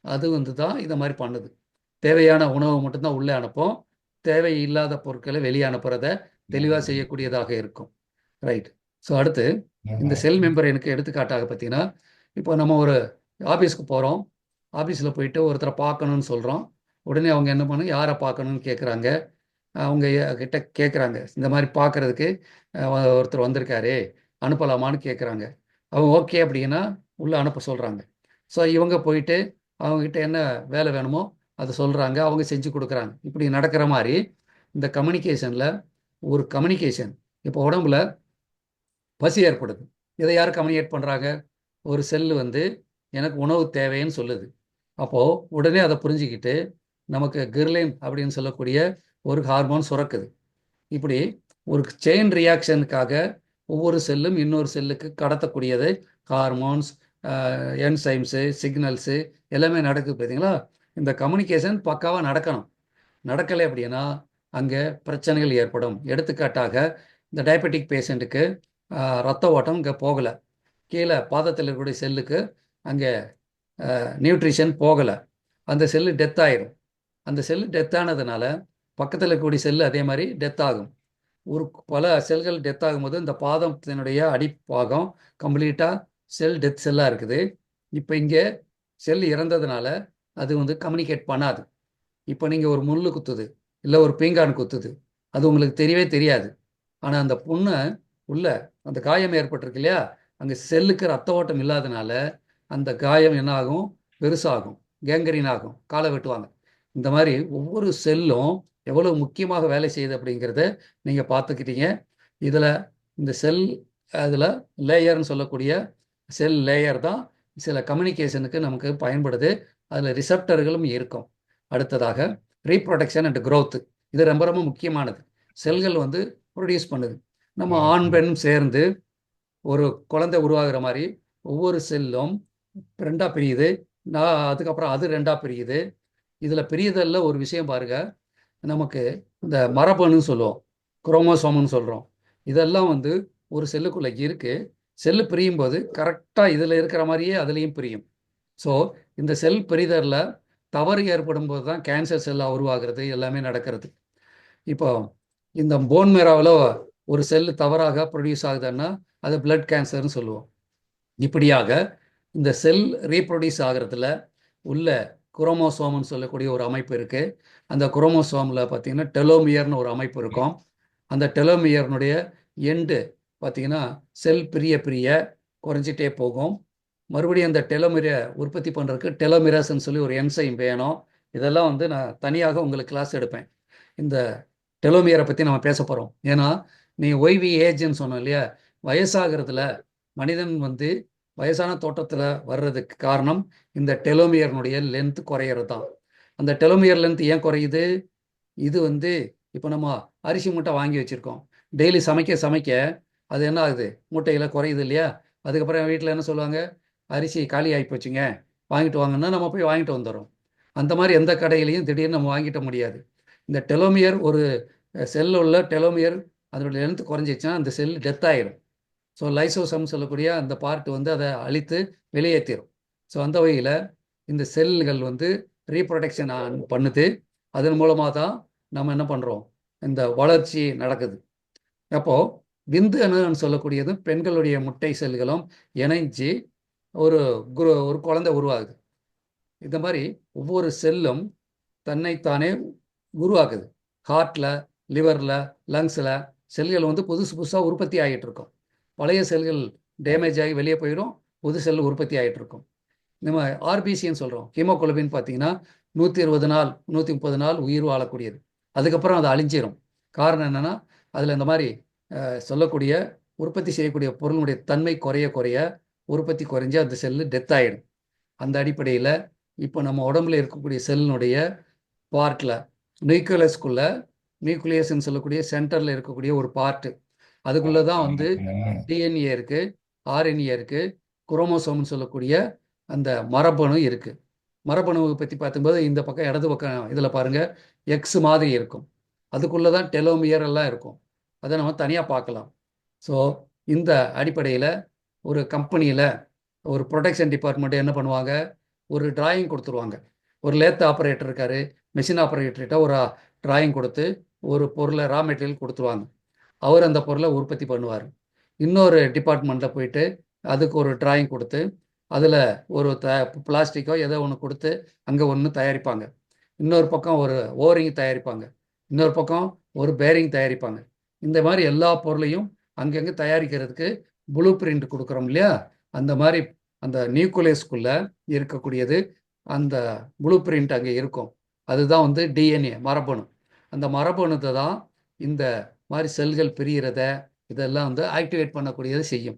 அது வந்து தான் இதை மாதிரி பண்ணுது. தேவையான உணவை மட்டும்தான் உள்ளே அனுப்போம், தேவையில்லாத பொருட்களை வெளியே அனுப்புறத தெளிவாக செய்யக்கூடியதாக இருக்கும். ரைட். ஸோ அடுத்து இந்த செல் மெம்பரேனுக்கு எடுத்துக்காட்டாக பார்த்தீங்கன்னா, இப்போ நம்ம ஒரு ஆஃபீஸ்க்கு போகிறோம், ஆஃபீஸில் போயிட்டு ஒருத்தரை பார்க்கணுன்னு சொல்கிறோம். உடனே அவங்க என்ன பண்ணு, யாரை பார்க்கணுன்னு கேட்குறாங்க. அவங்க கிட்ட கேட்குறாங்க, இந்த மாதிரி பார்க்குறதுக்கு ஒருத்தர் வந்திருக்காரு, அனுப்பலாமான்னு கேட்குறாங்க. அவங்க ஓகே அப்படின்னா உள்ளே அனுப்ப சொல்கிறாங்க. ஸோ இவங்க போயிட்டு அவங்கக்கிட்ட என்ன வேலை வேணுமோ அதை சொல்கிறாங்க, அவங்க செஞ்சு கொடுக்குறாங்க. இப்படி நடக்கிற மாதிரி இந்த கம்யூனிகேஷனில் ஒரு கம்யூனிகேஷன். இப்போ உடம்புல பசி ஏற்படுது. இதை யார் கம்யூனிகேட் பண்ணுறாங்க? ஒரு செல்லு வந்து எனக்கு உணவு தேவைன்னு சொல்லுது. அப்போது உடனே அதை புரிஞ்சுக்கிட்டு நமக்கு கிர்லின் அப்படின்னு சொல்லக்கூடிய ஒரு ஹார்மோன் சுரக்குது. இப்படி ஒரு செயின் ரியாக்ஷனுக்காக ஒவ்வொரு செல்லும் இன்னொரு செல்லுக்கு கடத்தக்கூடியது ஹார்மோன்ஸ், என்சைம்ஸு, சிக்னல்ஸு எல்லாமே நடக்குது பார்த்தீங்களா? இந்த கம்யூனிகேஷன் பக்காவாக நடக்கணும். நடக்கலை அப்படின்னா அங்கே பிரச்சனைகள் ஏற்படும். எடுத்துக்காட்டாக இந்த டயபெட்டிக் பேஷண்ட்டுக்கு ரத்த ஓட்டம் இங்கே போகலை, கீழே பாதத்தில் இருக்கக்கூடிய செல்லுக்கு அங்கே நியூட்ரிஷன் போகலை, அந்த செல்லு டெத் ஆயிடும். அந்த செல்லு டெத் ஆனதுனால பக்கத்தில் இருக்கக்கூடிய செல்லு அதே மாதிரி டெத் ஆகும். ஒரு பல செல்கள் டெத் ஆகும்போது இந்த பாதத்தினுடைய அடிப்பாகம் கம்ப்ளீட்டாக செல் டெத் செல்லாக இருக்குது. இப்போ இங்கே செல் இறந்ததுனால அது வந்து கம்யூனிகேட் பண்ணாது. இப்போ நீங்கள் ஒரு முள் குத்துது, இல்லை ஒரு பீங்கான் குத்துது, அது உங்களுக்கு தெரியவே தெரியாது. ஆனால் அந்த புண்ணை உள்ள அந்த காயம் ஏற்பட்டிருக்கு இல்லையா, அங்கே செல்லுக்கு ரத்த ஓட்டம் இல்லாதனால அந்த காயம் என்ன ஆகும்? பெருசாகும், கேங்கரின் ஆகும், காலை வெட்டுவாங்க. இந்த மாதிரி ஒவ்வொரு செல்லும் எவ்வளவு முக்கியமாக வேலை செய்யுது அப்படிங்கிறத நீங்கள் பார்த்துக்கிட்டீங்க. இதில் இந்த செல் அதில் லேயர்னு சொல்லக்கூடிய செல் லேயர் தான் சில கம்யூனிகேஷனுக்கு நமக்கு பயன்படுது. அதில் ரிசப்டர்களும் இருக்கும். அடுத்ததாக ரீப்ரொடக்ஷன் அண்ட் growth, இது ரொம்ப ரொம்ப முக்கியமானது. செல்கள் வந்து ப்ரொடியூஸ் பண்ணுது. நம்ம ஆண் பெண்ணும் சேர்ந்து ஒரு குழந்தை உருவாகிற மாதிரி ஒவ்வொரு செல்லும் ரெண்டாக பிரியுது. அதுக்கப்புறம் அது ரெண்டாக பிரியுது. இதில் பிரியுதல்ல ஒரு விஷயம் பாருங்க, நமக்கு இந்த மரபணுன்னு சொல்லுவோம், குரோமோசோம்னு சொல்கிறோம். இதெல்லாம் வந்து ஒரு செல்லுக்குள்ளே இருக்குது. செல்லு பிரியும் போது கரெக்டாக இதில் இருக்கிற மாதிரியே அதுலேயும் பிரியும். ஸோ இந்த செல் பிரிதலில் தவறு ஏற்படும் போது தான் கேன்சர் செல்லாக உருவாகிறது, எல்லாமே நடக்கிறது. இப்போ இந்த போன் மேராவில் ஒரு செல்லு தவறாக ப்ரொடியூஸ் ஆகுதுன்னா அது பிளட் கேன்சர்னு சொல்லுவோம். இப்படியாக இந்த செல் ரீப்ரொடியூஸ் ஆகிறதுல உள்ள குரோமோசோம்னு சொல்லக்கூடிய ஒரு அமைப்பு இருக்குது. அந்த குரோமோசோமில் பார்த்தீங்கன்னா டெலோமியர்னு ஒரு அமைப்பு இருக்கும். அந்த டெலோமியர்னுடைய எண்டு பார்த்தீங்கன்னா செல் பிரிய பிரிய குறைஞ்சிட்டே போகும். மறுபடியும் அந்த டெலோமியரை உற்பத்தி பண்ணுறதுக்கு டெலோமிரஸ்ன்னு சொல்லி ஒரு என்சைம் வேணும். இதெல்லாம் வந்து நான் தனியாக உங்களுக்கு கிளாஸ் எடுப்பேன். இந்த டெலோமியரை பற்றி நம்ம பேச போகிறோம். ஏன்னா நீ ஒய்வி ஏஜ்ன்னு சொன்னோம் இல்லையா, வயசாகிறதுல மனிதன் வந்து வயசான தோட்டத்தில் வர்றதுக்கு காரணம் இந்த டெலோமியர்னுடைய லென்த் குறையிறது தான். அந்த டெலோமியர் லென்த் ஏன் குறையுது? இது வந்து இப்போ நம்ம அரிசி மூட்டை வாங்கி வச்சுருக்கோம், டெய்லி சமைக்க சமைக்க அது என்ன ஆகுது? மூட்டையில் குறையுது இல்லையா? அதுக்கப்புறம் வீட்டில் என்ன சொல்லுவாங்க? அரிசி காலி ஆகி போச்சுங்க, வாங்கிட்டு வாங்கன்னா நம்ம போய் வாங்கிட்டு வந்துடுறோம். அந்த மாதிரி எந்த கடையிலையும் திடீர்னு நம்ம வாங்கிட்ட முடியாது. இந்த டெலோமியர் ஒரு செல்லில் உள்ள டெலோமியர் அதனுடைய லென்த் குறைஞ்சிச்சுன்னா அந்த செல் டெத் ஆகிடும். ஸோ லைசோசம் சொல்லக்கூடிய அந்த பார்ட் வந்து அதை அழித்து வெளியேற்றிடும். ஸோ அந்த வகையில் இந்த செல்கள் வந்து ரீப்ரொடக்ஷன் பண்ணுது. அதன் மூலமாக தான் நம்ம என்ன பண்ணுறோம்? இந்த வளர்ச்சி நடக்குது. அப்போது விந்து அணுன்னு சொல்லக்கூடியது பெண்களுடைய முட்டை செல்களும் இணைஞ்சு ஒரு ஒரு குழந்தை உருவாகுது. இந்த மாதிரி ஒவ்வொரு செல்லும் தன்னைத்தானே உருவாக்குது. ஹார்ட்டில், லிவரில், லங்ஸில் செல்கள் வந்து புதுசு புதுசாக உற்பத்தி ஆகிட்டு இருக்கும். பழைய செல்கள் டேமேஜ் ஆகி வெளியே போயிடும், புது செல் உற்பத்தி ஆகிட்டு இருக்கும். நம்ம ஆர்பிசின்னு சொல்கிறோம், ஹீமோகுளோபின் பார்த்தீங்கன்னா 120 நாள் 130 நாள் உயிர் வாழக்கூடியது. அதுக்கப்புறம் அது அழிஞ்சிடும். காரணம் என்னென்னா அதில் இந்த மாதிரி சொல்லக்கூடிய உற்பத்தி செய்யக்கூடிய பொருளுடைய தன்மை குறைய குறைய உற்பத்தி குறைஞ்சி அந்த செல்லு டெத் ஆகிடும். அந்த அடிப்படையில் இப்போ நம்ம உடம்புல இருக்கக்கூடிய செல்லினுடைய பார்ட்டில் நியூக்ளியஸ்குள்ளே, நியூக்ளியஸ்ன்னு சொல்லக்கூடிய சென்டரில் இருக்கக்கூடிய ஒரு பார்ட்டு, அதுக்குள்ளே தான் வந்து டிஎன்ஏ இருக்குது, ஆர்என்ஏ இருக்குது, குரோமோசோம்னு சொல்லக்கூடிய அந்த மரபணு இருக்குது. மரபணுவை பற்றி பார்க்கும்போது இந்த பக்கம் இடது பக்கம் இதில் பாருங்கள் எக்ஸ் மாதிரி இருக்கும். அதுக்குள்ளே தான் டெலோமியர் எல்லாம் இருக்கும். அதை நம்ம தனியாக பார்க்கலாம். ஸோ இந்த அடிப்படையில் ஒரு கம்பெனியில் ஒரு ப்ரொடக்ஷன் டிபார்ட்மெண்ட்டு என்ன பண்ணுவாங்க? ஒரு டிராயிங் கொடுத்துருவாங்க. ஒரு லேத் ஆப்ரேட்டர் இருக்கார், மெஷின் ஆப்ரேட்டர்கிட்ட ஒரு டிராயிங் கொடுத்து ஒரு பொருளை ரா மெட்டீரியல் கொடுத்துருவாங்க. அவர் அந்த பொருளை உற்பத்தி பண்ணுவார். இன்னொரு டிபார்ட்மெண்ட்டில் போயிட்டு அதுக்கு ஒரு டிராயிங் கொடுத்து அதில் ஒரு பிளாஸ்டிக்கோ ஏதோ ஒன்று கொடுத்து அங்கே ஒன்று தயாரிப்பாங்க. இன்னொரு பக்கம் ஒரு ஓரிங் தயாரிப்பாங்க, இன்னொரு பக்கம் ஒரு பேரிங் தயாரிப்பாங்க. இந்த மாதிரி எல்லா பொருளையும் அங்கங்கே தயாரிக்கிறதுக்கு ப்ளூ பிரிண்ட் கொடுக்குறோம் இல்லையா? அந்த மாதிரி அந்த நியூக்ளியஸ்குள்ளே இருக்கக்கூடியது அந்த ப்ளூ பிரிண்ட் அங்கே இருக்கும். அதுதான் வந்து டிஎன்ஏ மரபணு. அந்த மரபணுத்தை தான் இந்த மாதிரி செல்கள் பிரியறத இதெல்லாம் வந்து ஆக்டிவேட் பண்ணக்கூடியதை செய்யும்.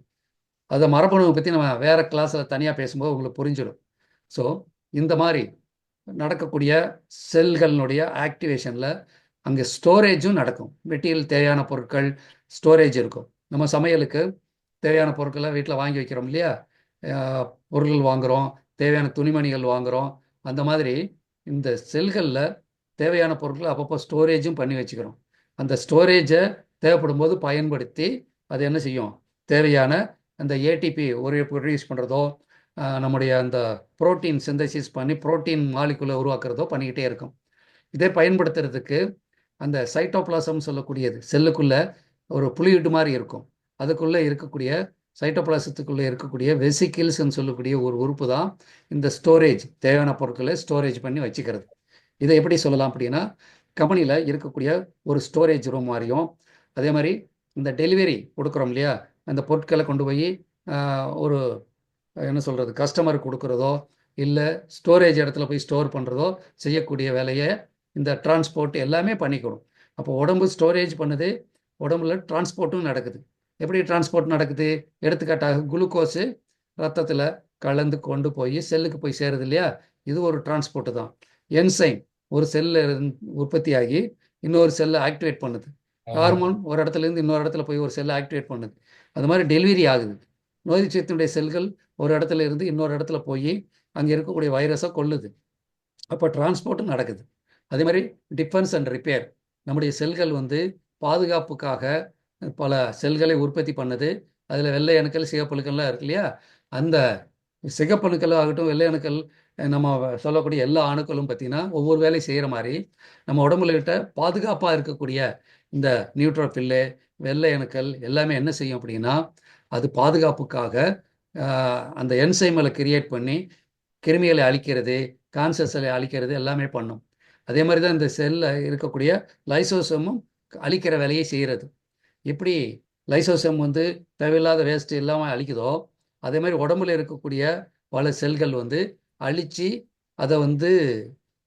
அதை மரபணுவை பற்றி நம்ம வேறு கிளாஸில் தனியாக பேசும்போது உங்களுக்கு புரிஞ்சிடும். ஸோ இந்த மாதிரி நடக்கக்கூடிய செல்களினுடைய ஆக்டிவேஷனில் அங்கே ஸ்டோரேஜும் நடக்கும். மெட்டீரியல் தேவையான பொருட்கள் ஸ்டோரேஜ் இருக்கும். நம்ம சமையலுக்கு தேவையான பொருட்களை வீட்டில் வாங்கி வைக்கிறோம் இல்லையா, பொருட்கள் வாங்குகிறோம், தேவையான துணிமணிகள் வாங்குகிறோம். அந்த மாதிரி இந்த செல்களில் தேவையான பொருட்களை அப்பப்போ ஸ்டோரேஜும் பண்ணி வச்சுக்கிறோம். அந்த ஸ்டோரேஜை தேவைப்படும் போது பயன்படுத்தி அது என்ன செய்யும், தேவையான அந்த ஏடிபி ப்ரொடியூஸ் பண்ணுறதோ, நம்முடைய அந்த புரோட்டீன் சிந்தசிஸ் பண்ணி புரோட்டீன் மாலிகுலை உருவாக்குறதோ பண்ணிக்கிட்டே இருக்கும். இதே பயன்படுத்துறதுக்கு அந்த சைட்டோபிளாசம் சொல்லக்கூடியது செல்லுக்குள்ளே ஒரு புளியிட்டு மாதிரி இருக்கும். அதுக்குள்ளே இருக்கக்கூடிய சைட்டோபிளாசத்துக்குள்ளே இருக்கக்கூடிய வெசிக்கிள்ஸ்ன்னு சொல்லக்கூடிய ஒரு உறுப்பு தான் இந்த ஸ்டோரேஜ், தேவையான பொருட்களை ஸ்டோரேஜ் பண்ணி வச்சுக்கிறது. இதை எப்படி சொல்லலாம் அப்படின்னா, கம்பெனியில் இருக்கக்கூடிய ஒரு ஸ்டோரேஜ் ரூம் மாதிரியும், அதே மாதிரி இந்த டெலிவரி கொடுக்குறோம் இல்லையா, அந்த பொருட்களை கொண்டு போய் ஒரு என்ன சொல்கிறது கஸ்டமருக்கு கொடுக்குறதோ இல்லை ஸ்டோரேஜ் இடத்துல போய் ஸ்டோர் பண்ணுறதோ செய்யக்கூடிய வேலையை இந்த டிரான்ஸ்போர்ட் எல்லாமே பண்ணிக்கணும். அப்போ உடம்பு ஸ்டோரேஜ் பண்ணுது, உடம்புல டிரான்ஸ்போர்ட்டும் நடக்குது. எப்படி டிரான்ஸ்போர்ட் நடக்குது? எடுத்துக்காட்டாக குளுக்கோஸு ரத்தத்தில் கலந்து கொண்டு போய் செல்லுக்கு போய் சேருது இல்லையா, இது ஒரு டிரான்ஸ்போர்ட்டு தான். என்சைம் ஒரு செல்லில் உற்பத்தி ஆகி இன்னொரு செல்லை ஆக்டிவேட் பண்ணுது. ஹார்மோன் ஒரு இடத்துலேருந்து இன்னொரு இடத்துல போய் ஒரு செல்லை ஆக்டிவேட் பண்ணுது. அது மாதிரி டெலிவரி ஆகுது. நோய் சீத்தினுடைய செல்கள் ஒரு இடத்துல இருந்து இன்னொரு இடத்துல போய் அங்கே இருக்கக்கூடிய வைரஸை கொல்லுது. அப்போ டிரான்ஸ்போர்ட்டும் நடக்குது. அதே மாதிரி டிஃபென்ஸ் அண்ட் ரிப்பேர், நம்முடைய செல்கள் வந்து பாதுகாப்புக்காக பல செல்களை உற்பத்தி பண்ணுது. அதில் வெள்ளை அணுக்கள் சிகப்பணுக்கள்லாம் இருக்கு இல்லையா, அந்த சிகப்பணுக்கள் ஆகட்டும் வெள்ளை அணுக்கள் நம்ம சொல்லக்கூடிய எல்லா அணுக்களும் பார்த்திங்கன்னா ஒவ்வொரு வேலையும் செய்கிற மாதிரி நம்ம உடம்புல கிட்ட பாதுகாப்பாக இருக்கக்கூடிய இந்த நியூட்ரோஃபில்லு வெள்ளை அணுக்கள் எல்லாமே என்ன செய்யும் அப்படின்னா, அது பாதுகாப்புக்காக அந்த என்சைம்களை கிரியேட் பண்ணி கிருமிகளை அழிக்கிறது, கான்சர்ஸை அழிக்கிறது எல்லாமே பண்ணும். அதே மாதிரி தான் இந்த செல்லில் இருக்கக்கூடிய லைசோசோமும் அழிக்கிற வேலையை செய்கிறது. எப்படி லைசோசோம் வந்து தேவையில்லாத வேஸ்ட் இல்லாமல் அழிக்குதோ, அதே மாதிரி உடம்புல இருக்கக்கூடிய பல செல்கள் வந்து அழித்து அதை வந்து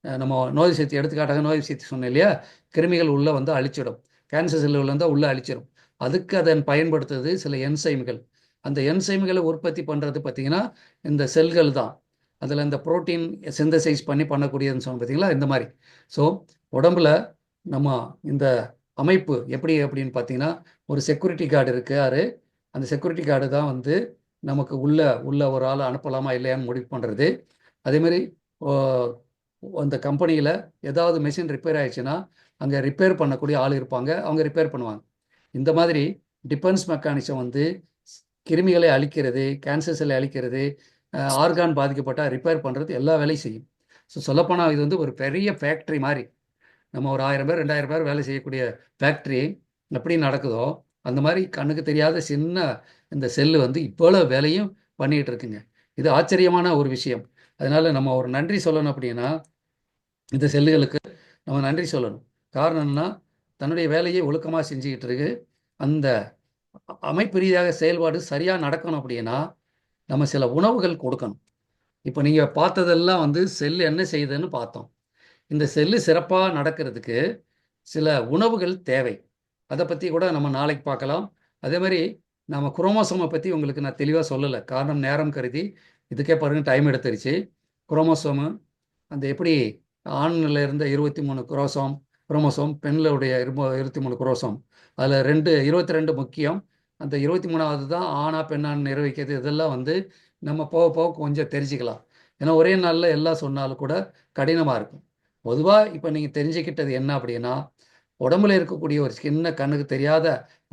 நம்ம நோய் சக்தி, எடுத்துக்காட்டாக நோய் சக்தி சொன்னேன் இல்லையா, கிருமிகள் உள்ளே வந்து அழிச்சிடும். கேன்சர் செல்கள் வந்தால் உள்ளே அழிச்சிடும். அதுக்கு அதன் பயன்படுத்துறது சில என்சைம்கள். அந்த என்சைம்களை உற்பத்தி பண்ணுறது பார்த்திங்கன்னா இந்த செல்கள் தான். அதில் இந்த புரோட்டீன் சிந்தசைஸ் பண்ணி பண்ணக்கூடியதுன்னு சொன்ன பார்த்தீங்களா, இந்த மாதிரி. ஸோ உடம்புல நம்ம இந்த அமைப்பு எப்படி அப்படின்னு ஒரு செக்யூரிட்டி கார்டு இருக்காரு. அந்த செக்யூரிட்டி கார்டு தான் வந்து நமக்கு உள்ள ஒரு ஆள் அனுப்பலாமா இல்லையான்னு முடிவு பண்ணுறது. அதேமாதிரி அந்த கம்பெனியில் ஏதாவது மெஷின் ரிப்பேர் ஆயிடுச்சுன்னா அங்கே ரிப்பேர் பண்ணக்கூடிய ஆள் இருப்பாங்க, அவங்க ரிப்பேர் பண்ணுவாங்க. இந்த மாதிரி டிஃபென்ஸ் மெக்கானிசம் வந்து கிருமிகளை அழிக்கிறது, கேன்சர் செல்லை அழிக்கிறது, ஆர்கான் பாதிக்கப்பட்டால் ரிப்பேர் பண்ணுறது எல்லா வேலையும் செய்யும். ஸோ சொல்லப்போனால் இது வந்து ஒரு பெரிய ஃபேக்ட்ரி மாதிரி. நம்ம ஒரு 1000 பேர் 2000 பேர் வேலை செய்யக்கூடிய ஃபேக்ட்ரி எப்படி நடக்குதோ அந்த மாதிரி கண்ணுக்கு தெரியாத சின்ன இந்த செல்லு வந்து இவ்வளோ வேலையும் பண்ணிகிட்டு இருக்குங்க. இது ஆச்சரியமான ஒரு விஷயம். அதனால் நம்ம ஒரு நன்றி சொல்லணும் அப்படின்னா இந்த செல்லுகளுக்கு நம்ம நன்றி சொல்லணும். காரணம்னா தன்னுடைய வேலையை ஒழுக்கமாக செஞ்சுக்கிட்டு இருக்கு. அந்த அமைப்பு ரீதியாக செயல்பாடு சரியாக நடக்கணும் அப்படின்னா நம்ம சில உணவுகள் கொடுக்கணும். இப்போ நீங்கள் பார்த்ததெல்லாம் வந்து செல்லு என்ன செய்யுதுன்னு பார்த்தோம். இந்த செல்லு சிறப்பாக நடக்கிறதுக்கு சில உணவுகள் தேவை. அதை பற்றி கூட நம்ம நாளைக்கு பார்க்கலாம். அதே மாதிரி நம்ம குரோமோசோமை பற்றி உங்களுக்கு நான் தெளிவாக சொல்லலை, காரணம் நேரம் கருதி. இதுக்கே பாருங்கள் டைம் எடுத்துருச்சு. குரோமோசோமு அந்த எப்படி ஆண்ணில் இருந்த 23 குரோமோசோம், பெண்களுடைய 23 குரோமோசோம், அதில் 22 முக்கியம். அந்த 23வது தான் ஆணா பெண்ணான்னு நிர்வகிக்கிறது. இதெல்லாம் வந்து நம்ம போக போக கொஞ்சம் தெரிஞ்சுக்கலாம். ஏன்னா ஒரே நாளில் எல்லாம் சொன்னாலும் கூட கடினமாக இருக்கும். பொதுவாக இப்போ நீங்கள் தெரிஞ்சுக்கிட்டது என்ன அப்படின்னா, உடம்புல இருக்கக்கூடிய ஒரு சின்ன கண்ணுக்கு தெரியாத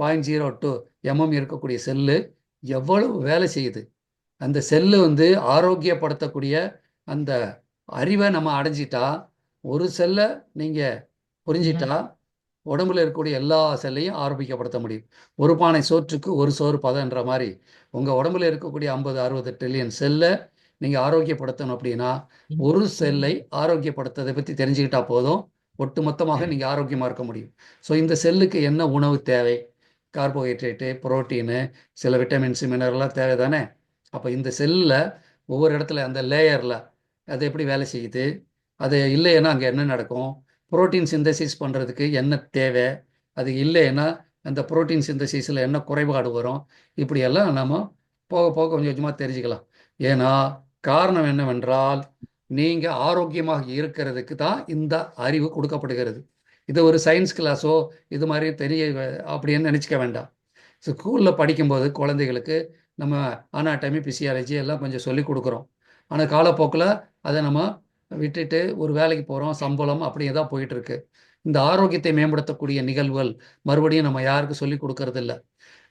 0.02 mm இருக்கக்கூடிய செல்லு எவ்வளவு வேலை செய்யுது. அந்த செல்லு வந்து ஆரோக்கியப்படுத்தக்கூடிய அந்த அறிவை நம்ம அடைஞ்சிட்டா, ஒரு செல்லை நீங்கள் புரிஞ்சிட்டா உடம்புல இருக்கக்கூடிய எல்லா செல்லையும் ஆரோக்கியப்படுத்த முடியும். ஒரு பானை சோற்றுக்கு ஒரு சோறு பதன்ற மாதிரி உங்கள் உடம்புல இருக்கக்கூடிய 50-60 ட்ரில்லியன் செல்லை நீங்கள் ஆரோக்கியப்படுத்தணும் அப்படின்னா ஒரு செல்லை ஆரோக்கியப்படுத்துறதை பற்றி தெரிஞ்சுக்கிட்டா போதும், ஒட்டு மொத்தமாக நீங்கள் ஆரோக்கியமாக இருக்க முடியும். ஸோ இந்த செல்லுக்கு என்ன உணவு தேவை? கார்போஹைட்ரேட்டு, புரோட்டீனு, சில விட்டமின்ஸு, மினரல்லாம் தேவை தானே. அப்போ இந்த செல்லில் ஒவ்வொரு இடத்துல அந்த லேயரில் அது எப்படி வேலை செய்யுது, அது இல்லைன்னா அங்கே என்ன நடக்கும், புரோட்டீன் சிந்தசிஸ் பண்ணுறதுக்கு என்ன தேவை, அது இல்லைன்னா அந்த புரோட்டீன் சிந்தசிஸில் என்ன குறைபாடு வரும், இப்படியெல்லாம் நம்ம போக போக கொஞ்சம் கொஞ்சமாக தெரிஞ்சுக்கலாம். ஏன்னா காரணம் என்னவென்றால் நீங்கள் ஆரோக்கியமாக இருக்கிறதுக்கு தான் இந்த அறிவு கொடுக்கப்படுகிறது. இது ஒரு சயின்ஸ் கிளாஸோ இது மாதிரி தெரிய அப்படின்னு நினச்சிக்க வேண்டாம். ஸ்கூலில் படிக்கும்போது குழந்தைகளுக்கு நம்ம அனாட்டமி பிசியாலஜி எல்லாம் கொஞ்சம் சொல்லி கொடுக்குறோம். ஆனால் காலப்போக்கில் அதை நம்ம விட்டுட்டு ஒரு வேலைக்கு போகிறோம், சம்பளம் அப்படியே தான் போயிட்டுருக்கு. இந்த ஆரோக்கியத்தை மேம்படுத்தக்கூடிய நிகழ்வுகள் மறுபடியும் நம்ம யாருக்கும் சொல்லி கொடுக்கறது இல்லை.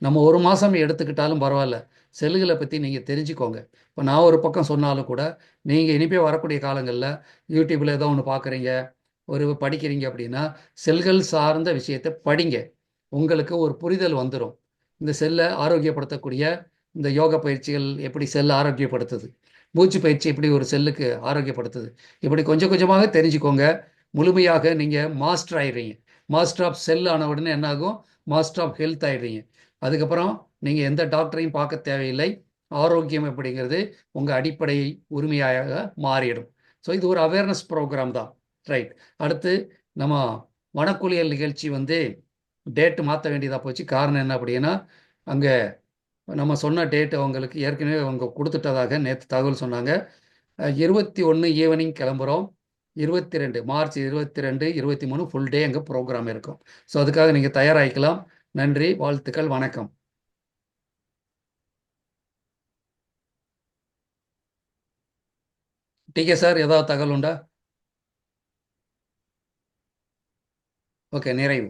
நம்ம ஒரு மாதம் எடுத்துக்கிட்டாலும் பரவாயில்ல, செல்லுகளை பற்றி நீங்கள் தெரிஞ்சுக்கோங்க. இப்போ நான் ஒரு பக்கம் சொன்னாலும் கூட நீங்கள் இனிப்பே வரக்கூடிய காலங்களில் யூடியூப்பில் ஏதோ ஒன்று பார்க்குறீங்க, ஒரு படிக்கிறீங்க அப்படின்னா செல்கள் சார்ந்த விஷயத்தை படிங்க. உங்களுக்கு ஒரு புரிதல் வந்துடும். இந்த செல்லை ஆரோக்கியப்படுத்தக்கூடிய இந்த யோகா பயிற்சிகள் எப்படி செல்லை ஆரோக்கியப்படுத்துது, மூச்சு பயிற்சி எப்படி ஒரு செல்லுக்கு ஆரோக்கியப்படுத்துது, இப்படி கொஞ்சம் கொஞ்சமாக தெரிஞ்சுக்கோங்க. முழுமையாக நீங்கள் மாஸ்டர் ஆயிடுறீங்க. மாஸ்டர் ஆஃப் செல் ஆன உடனே என்ன ஆகும், மாஸ்டர் ஆஃப் ஹெல்த் ஆயிடுறீங்க. அதுக்கப்புறம் நீங்கள் எந்த டாக்டரையும் பார்க்க தேவையில்லை. ஆரோக்கியம் அப்படிங்கிறது உங்கள் அடிப்படை உரிமையாக மாறிடும். ஸோ இது ஒரு அவேர்னஸ் ப்ரோக்ராம் தான். ரைட். அடுத்து நம்ம வனக்குளியல் நிகழ்ச்சி டேட்டு மாற்ற வேண்டியதாக போச்சு. காரணம் என்ன அப்படின்னா, அங்கே நம்ம சொன்ன டேட்டு அவங்களுக்கு ஏற்கனவே அவங்க கொடுத்துட்டதாக நேற்று தகவல் சொன்னாங்க. 21 ஈவினிங் கிளம்புறோம். 22 மார்ச் 22 23 ஃபுல் டே அங்கே ப்ரோக்ராம் இருக்கும். ஸோ அதுக்காக நீங்கள் தயாராகிக்கலாம். நன்றி, வாழ்த்துக்கள், வணக்கம். டிகே சார், ஏதாவது தகவல் உண்டா? ஓகே, நிறைவு.